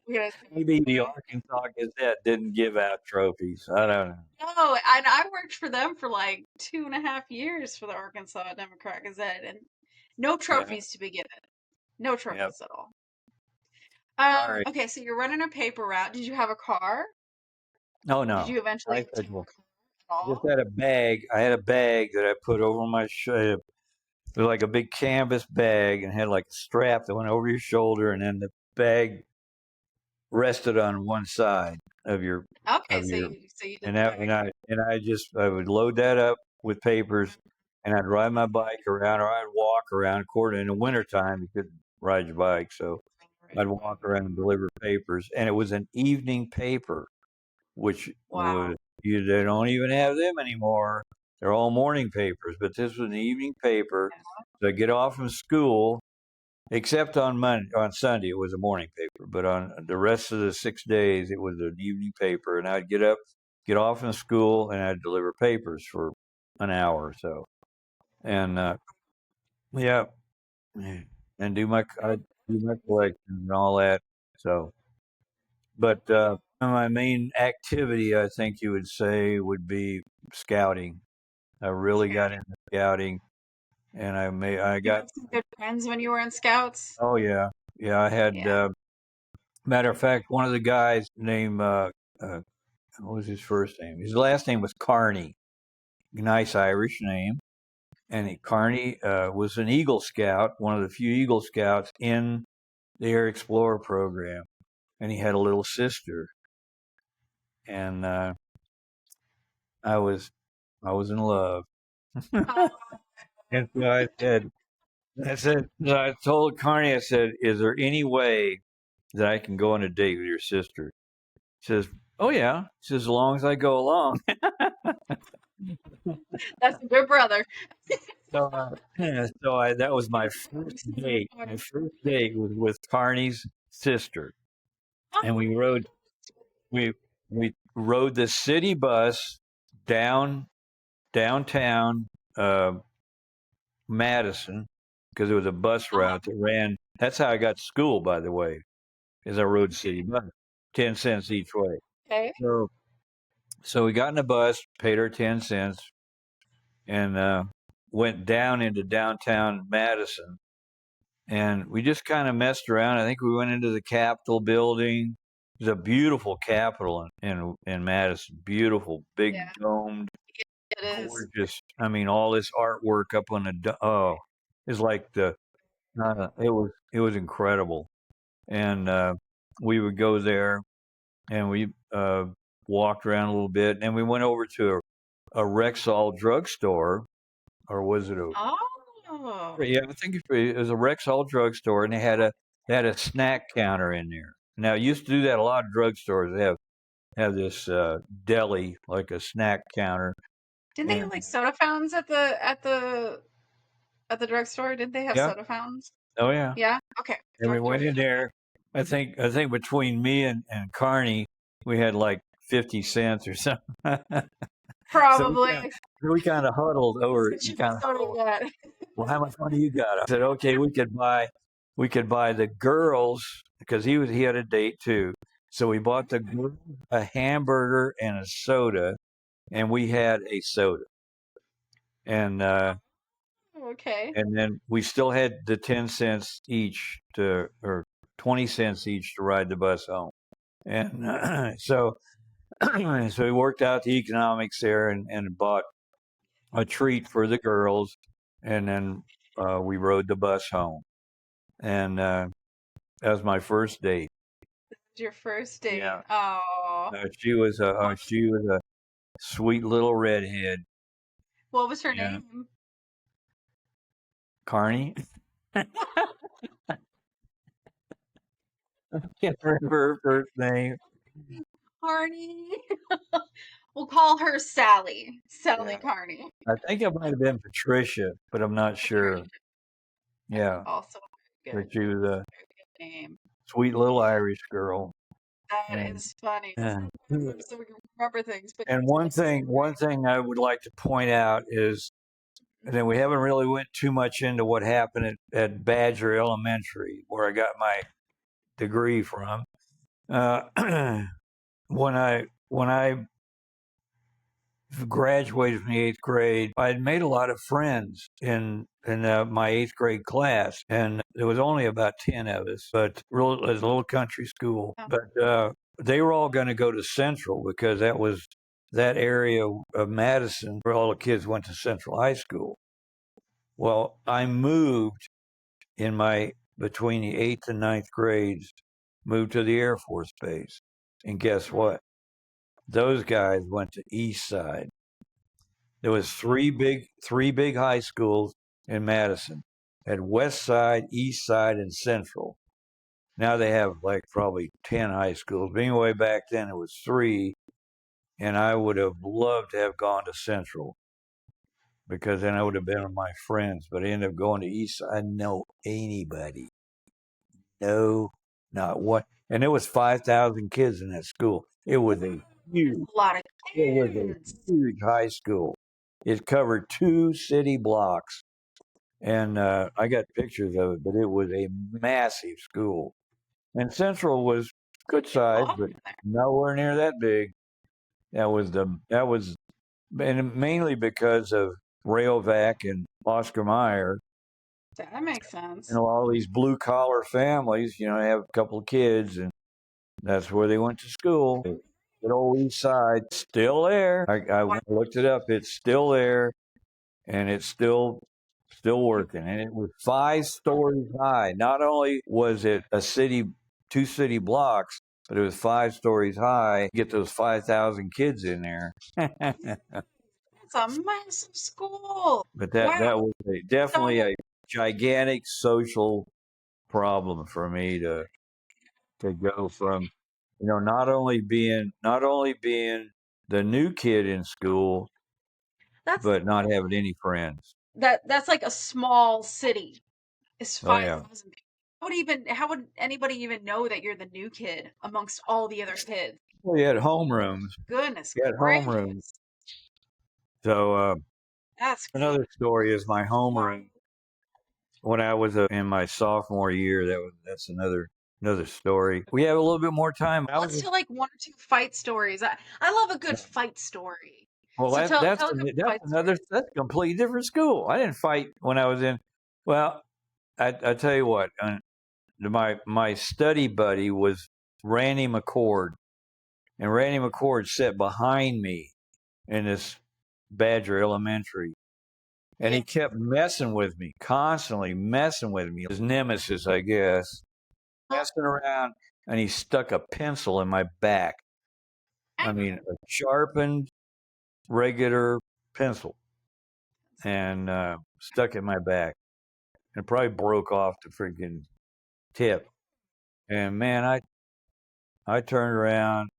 know, Maybe the Arkansas Gazette didn't give out trophies. I don't know. no, and I worked for them for like 2.5 years for the Arkansas Democrat Gazette, and no Yeah, trophies to be given. No yep. trophies at all. All right. Okay, so you're running a paper route. Did you have a car? No, Did no. you eventually I obtain said, well, a car at I just all? had a bag. I had a bag that I put over my it was like a big canvas bag and had like a strap that went over your shoulder, and then the bag rested on one side of your Okay, of so your you did and the that bag. and I would load that up with papers, and I'd ride my bike around, or I'd walk around. According in the wintertime, you couldn't ride your bike, so Right. I'd walk around and deliver papers. And it was an evening paper, which Wow. they don't even have them anymore. They're all morning papers, but this was an evening paper. So I get off from school, except on Sunday, it was a morning paper. But on the rest of the 6 days, it was an evening paper. And I'd get off from school, and I'd deliver papers for an hour or so. And yeah, and I'd do my collection and all that. So, but my main activity, I think you would say, would be scouting. I really got Scouting. into scouting, and I You got, had some good friends when you were in scouts? oh yeah, yeah. I had, Yeah. matter of fact, one of the guys named, uh, what was his first name? His last name was Carney. Nice Irish name. And Carney was an Eagle Scout, one of the few Eagle Scouts in the Air Explorer program, and he had a little sister, and I was I was in love. Oh, And so I told Carney, I said, "Is there any way that I can go on a date with your sister?" He says, "Oh yeah." He says, "As long as I go along." that's a good brother. So, that was my first date. My first date was with Carney's sister, and we we rode the city bus down downtown uh, Madison because it was a bus Uh-huh. route that ran. That's how I got to school, by the way, is I rode city bus, 10 cents each way. Okay. So, so we got in a bus, paid our 10 cents, and went down into downtown Madison, and we just kind of messed around. I think we went into the Capitol building. There's a beautiful Capitol in Madison, beautiful, big Yeah, domed, it is. gorgeous. I mean, all this artwork up on oh, it's like the it was incredible. And we would go there and we walked around a little bit, and we went over to a Rexall drugstore, or was it a Oh, yeah, I think it was a Rexall drugstore, and they had a snack counter in there. Now, it used to do that a lot of drugstores. They have this deli, like a snack counter, didn't they have and like soda fountains at the drugstore? Didn't they have yeah, soda fountains? oh yeah, Yeah. Okay. and we went in there. I think between me and Carney, we had like 50 cents or something. So Probably. we kind of huddled What's over. the You cheapest kind of soda you huddled. got? Well, how much money you got? I said, okay, we could buy the girls because he had a date too. So we bought the girls a hamburger and a soda, and we had a soda, and Okay. and then we still had the 10 cents each to or 20 cents each to ride the bus home, and so so we worked out the economics there and bought a treat for the girls, and then we rode the bus home, and that was my first date. Your first date. Yeah, Oh. she was a sweet little redhead, What was her yeah, name? Carney. Can't remember her first name. Carney. We'll call her Sally. Sally Yeah, Carney. I think it might have been Patricia, but I'm not sure. Patricia. That's Yeah, also very but good. she was a Good name. sweet little Irish girl, That and is funny. Let's uh, not remember so we can remember things, but and that's one thing I would like to point out is and then we haven't really went too much into what happened at Badger Elementary, where I got my degree from. Uh, when I graduated from the eighth grade, I had made a lot of friends in my eighth grade class, and there was only about 10 of us. But real, it was a little country school, oh, but they were all going to go to Central because that was that area of Madison where all the kids went to Central High School. Well, I moved in my between the eighth and ninth grades, moved to the Air Force Base. And guess mm, what? Those guys went to East Side. There was three big high schools in Madison. Had West Side, East Side, and Central. Now they have like probably 10 high schools. But anyway, back then it was three, and I would have loved to have gone to Central because then I would have been with my friends. But I ended up going to East Side. I didn't know anybody. No, not one. And there was 5,000 kids in that school. that's Huge, a lot of it was a kids. huge high school. It covered two city blocks, and I got pictures of it. But it was a massive school. And Central was good People size, are but there. nowhere near that big. That was, and mainly because of Rayovac and Oscar Mayer. That makes You sense. know, all these blue collar families. You know, have a couple of kids, and that's where they went to school. Good old East Side, still there. I Wow. looked it up. It's still there, and it's still working. And it was 5 stories high. Not only was it a city, two city blocks, but it was 5 stories high. Get those 5,000 kids in there. That's a massive school. But that Wow. was definitely So a gigantic social problem for me to go from, you know, not only being the new kid in school, that's but not having any friends. that's like a small city. It's Oh yeah, 5,000 people. How would anybody even know that you're the new kid amongst all the other kids? we had homerooms. Goodness We had homerooms. gracious. So That's another story is my homeroom when I was in my sophomore year. That's another story. We have a little bit more time. let's tell like one or two fight stories. I love a good fight story. Well, So that's tell a couple that's fight another stories. that's a completely different school. I didn't fight when I was in. Well, I tell you what, my study buddy was Randy McCord, and Randy McCord sat behind me in this Badger Elementary, and Yeah. he kept messing with me, constantly messing with me. His nemesis, I guess, messing around, and he stuck a pencil in my back. I mean, a sharpened regular pencil, and stuck in my back, and probably broke off the freaking tip. And man, I turned around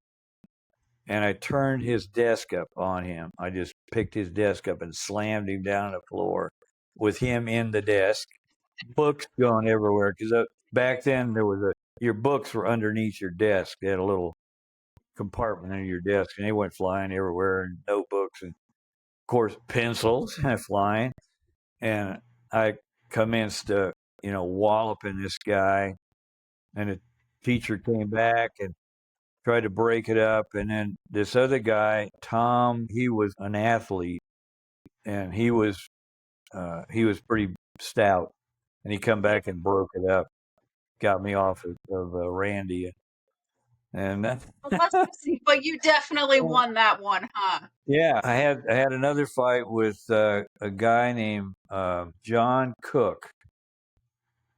and I turned his desk up on him. I just picked his desk up and slammed him down on the floor with him in the desk, books going everywhere. Because back then there was your books were underneath your desk. They had a little compartment under your desk, and they went flying everywhere, and notebooks, and of course pencils flying. And I commenced to, walloping this guy, and the teacher came back and tried to break it up. And then this other guy, Tom, he was an athlete, and he was pretty stout, and he come back and broke it up, got me off of Randy, and Well, let's see. But you definitely won that one, huh? yeah, I had another fight with a guy named John Cook,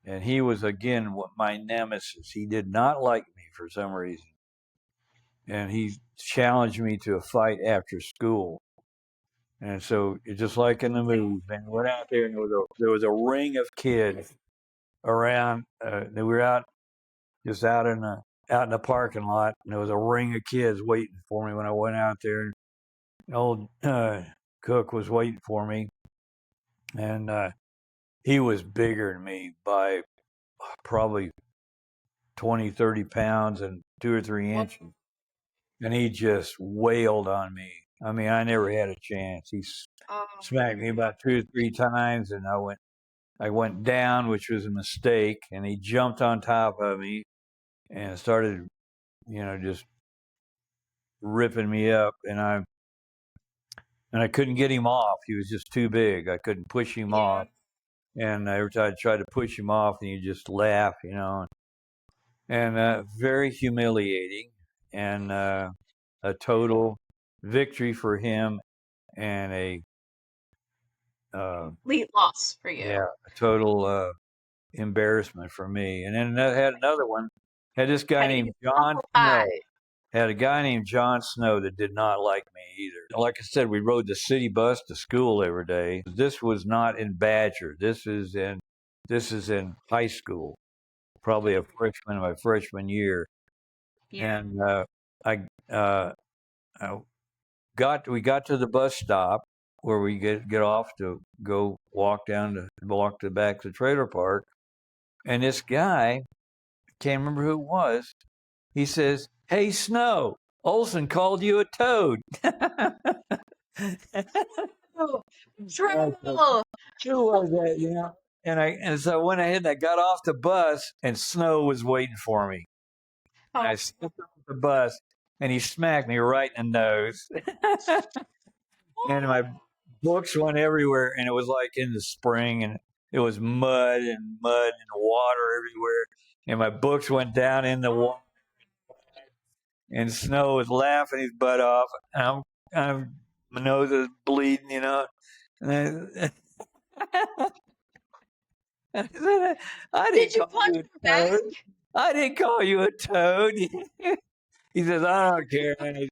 and he was again my nemesis. He did not like me for some reason, and he challenged me to a fight after school. And so, just like in the movies, man, went out there, and there was a ring of kids around. They were out in the parking lot, and there was a ring of kids waiting for me when I went out there. And old Cook was waiting for me, and he was bigger than me by probably 20, 30 pounds and 2 or 3 inches, and he just wailed on me. I mean, I never had a chance. He Oh, smacked me about 2 or 3 times, and I went down, which was a mistake, and he jumped on top of me and started, just ripping me up, and I couldn't get him off. He was just too big. I couldn't push him yeah. off, and every time I tried to push him off, and he just laugh. And very humiliating, and a total victory for him, and uh, Complete loss for you. a total embarrassment for me. And then I had another one. Had this guy Had to named get John humble Snow. pie. Had a guy named John Snow that did not like me either. Like I said, we rode the city bus to school every day. This was not in Badger. This is in high school, probably a freshman, my freshman year. Yeah. And I I we got to the bus stop where we get off to go walk to the back to the trailer park. And this guy, can't remember who it was, he says, "Hey, Snow, Olson called you a toad." Oh, I said, trouble. who was that? And so I went ahead and I got off the bus, and Snow was waiting for me. And Oh, I stepped off the bus, and he smacked me right in the nose. And my books went everywhere, and it was like in the spring, and it was mud and water everywhere. And my books went down in the water, and Snow was laughing his butt off. My nose is bleeding. And I said, I did didn't you call punch you her a back? toad. I didn't call you a toad. He says, I don't care. And you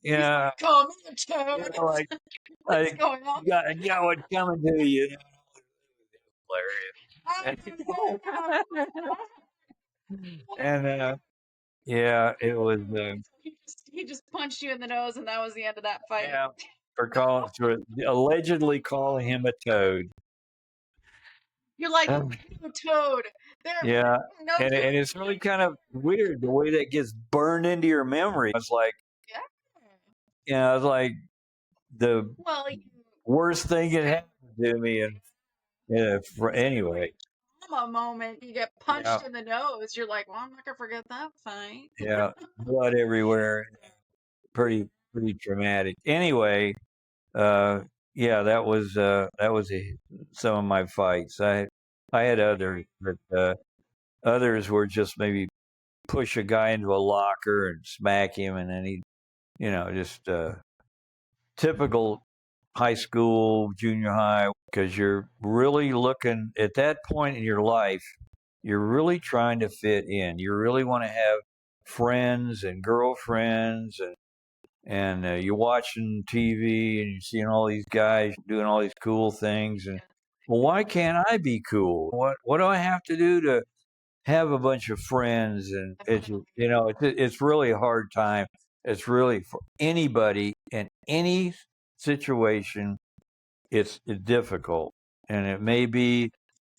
He's know, like, call me a toad. like, What's going on? you got what's coming to you. Oh, Hilarious. no. And yeah, it was, He just punched you in the nose, and that was the end of that fight. yeah, for allegedly calling him a toad. You're like, Um, no toad. There, yeah, no toad. and it's really kind of weird the way that gets burned into your memory. It's like, Yeah. it's like the Well, you worst thing that get happened to me. And anyway, trauma moment. You get yeah, punched in the nose. You're like, well, I'm not gonna forget that fight. yeah, blood everywhere. Pretty traumatic. Anyway, uh, yeah, that was some of my fights. I had others, but others were just maybe push a guy into a locker and smack him, and then he, just typical high school, junior high, because you're really looking at that point in your life. You're really trying to fit in. You really want to have friends and girlfriends, and you're watching TV and you're seeing all these guys doing all these cool things. And well, why can't I be cool? What do I have to do to have a bunch of friends? And it's really a hard time. It's really for anybody in any situation. It's difficult, and it may be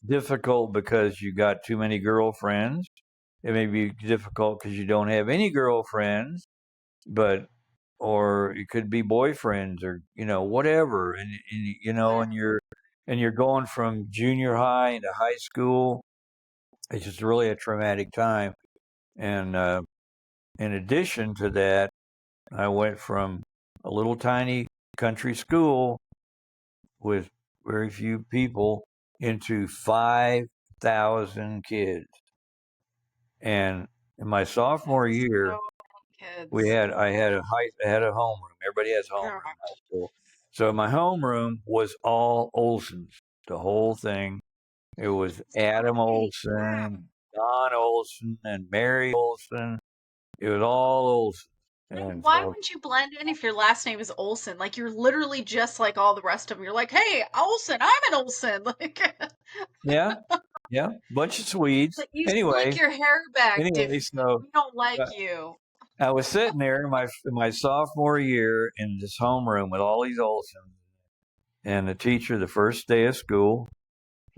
difficult because you got too many girlfriends. It may be difficult because you don't have any girlfriends, but or it could be boyfriends or whatever, and and you're going from junior high into high school. It's just really a traumatic time. And in addition to that, I went from a little tiny country school with very few people into 5,000 kids. And in my sophomore year, So kids. I had a homeroom. Everybody has homeroom in high Gosh. school. So my homeroom was all Olsons, the whole thing. It was Adam Hey, wow. Olson, Don Olson, and Mary Olson. It was all Olson. Like, And why so, wouldn't you blend in if your last name is Olson? Like, you're literally just like all the rest of them. You're like, hey, Olson, I'm an Olson. Like, yeah, yeah, bunch of Swedes. but you slick Anyway, your hair back anyway, different. so We don't uh, like you. I was sitting there in my sophomore year in this homeroom with all these Olsons, and the teacher, the first day of school,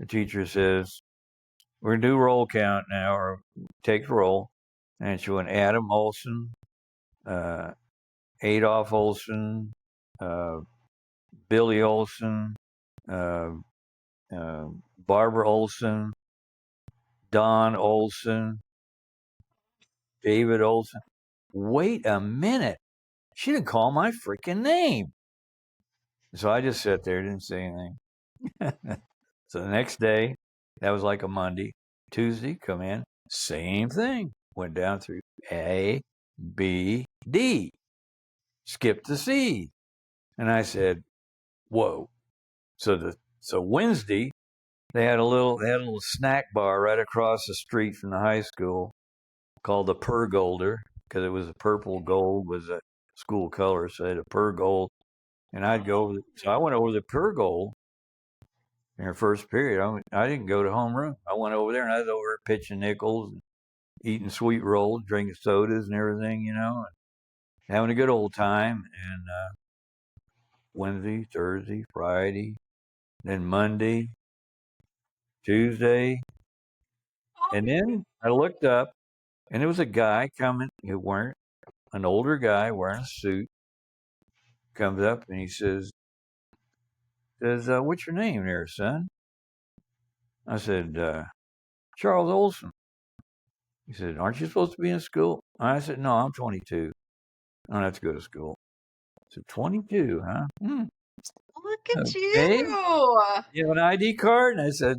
the teacher says, "We're gonna do roll count now, or take roll." And she went Adam Olson, uh, Adolf Olson, uh, Billy Olson, uh, uh, Barbara Olson, Don Olson, David Olson. Wait a minute. She didn't call my freaking name. So I just sat there, didn't say anything. So the next day, that was like a Monday. Tuesday, come in, same thing. Went down through A, B, D, skipped to C. And I said, whoa. So Wednesday, they had a little snack bar right across the street from the high school called the Pergolder, because it was a purple gold was a school color, so they had a Pergold. And I'd go over. So I went over the Pergold in her first period. I didn't go to homeroom. I went over there and I was over there pitching nickels and eating sweet rolls, drinking sodas and everything, and having a good old time. And Wednesday, Thursday, Friday, then Monday, Tuesday, and then I looked up and there was a guy coming. He weren't an older guy wearing a suit. Comes up and he says, "What's your name there, son?" I said, "Charles Olson." He said, "Aren't you supposed to be in school?" I said, "No, I'm 22. I don't have to go to school." I said, 22, huh? Look at Okay. you. You have an ID card? And I said,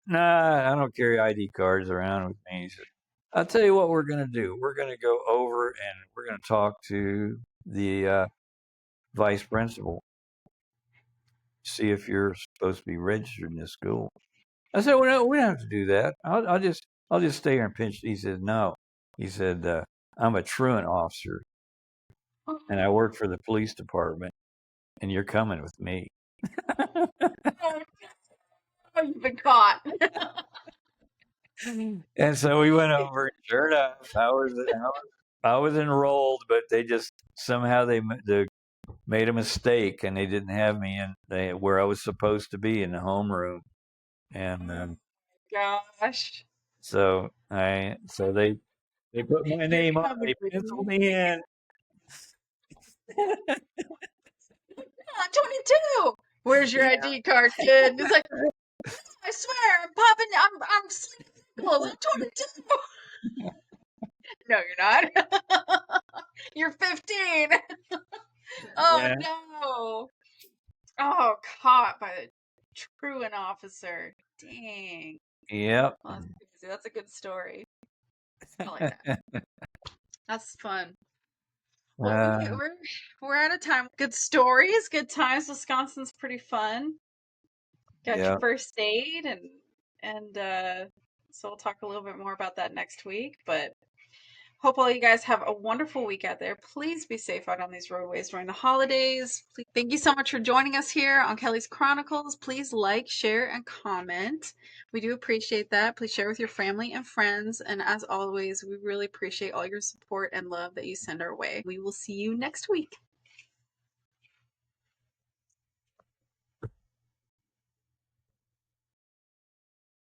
"Nah, I don't carry ID cards around with me." He said, "I'll tell you what we're going to do. We're going to go over and we're going to talk to the vice principal, see if you're supposed to be registered in this school." I said, "Well, no, we don't have to do that. I'll just stay here and pinch." He said, "No." He said, "I'm a truant officer and I work for the police department and you're coming with me." Oh, you've been caught. And so we went over. Sure enough, I was enrolled, but they just somehow they made a mistake and they didn't have me where I was supposed to be in the homeroom. And Gosh. so they put my You're name on. coming They with penciled me. me in. I'm 22. Where's your Yeah. ID card, kid? And he's like, I swear, I'm popping. I'm slinging pickles. I'm 22. No, you're not. You're 15. Oh Yeah. no. Oh, caught by a truant officer. Dang. Yep. Well, that's crazy. That's a good story. I like that. That's fun. Well, Uh, we're out of time. Good stories, good times. Wisconsin's pretty fun. Got your yep. first aid and so we'll talk a little bit more about that next week, but hope all you guys have a wonderful week out there. Please be safe out on these roadways during the holidays. Thank you so much for joining us here on Kelly's Chronicles. Please like, share, and comment. We do appreciate that. Please share with your family and friends. And as always, we really appreciate all your support and love that you send our way. We will see you next week.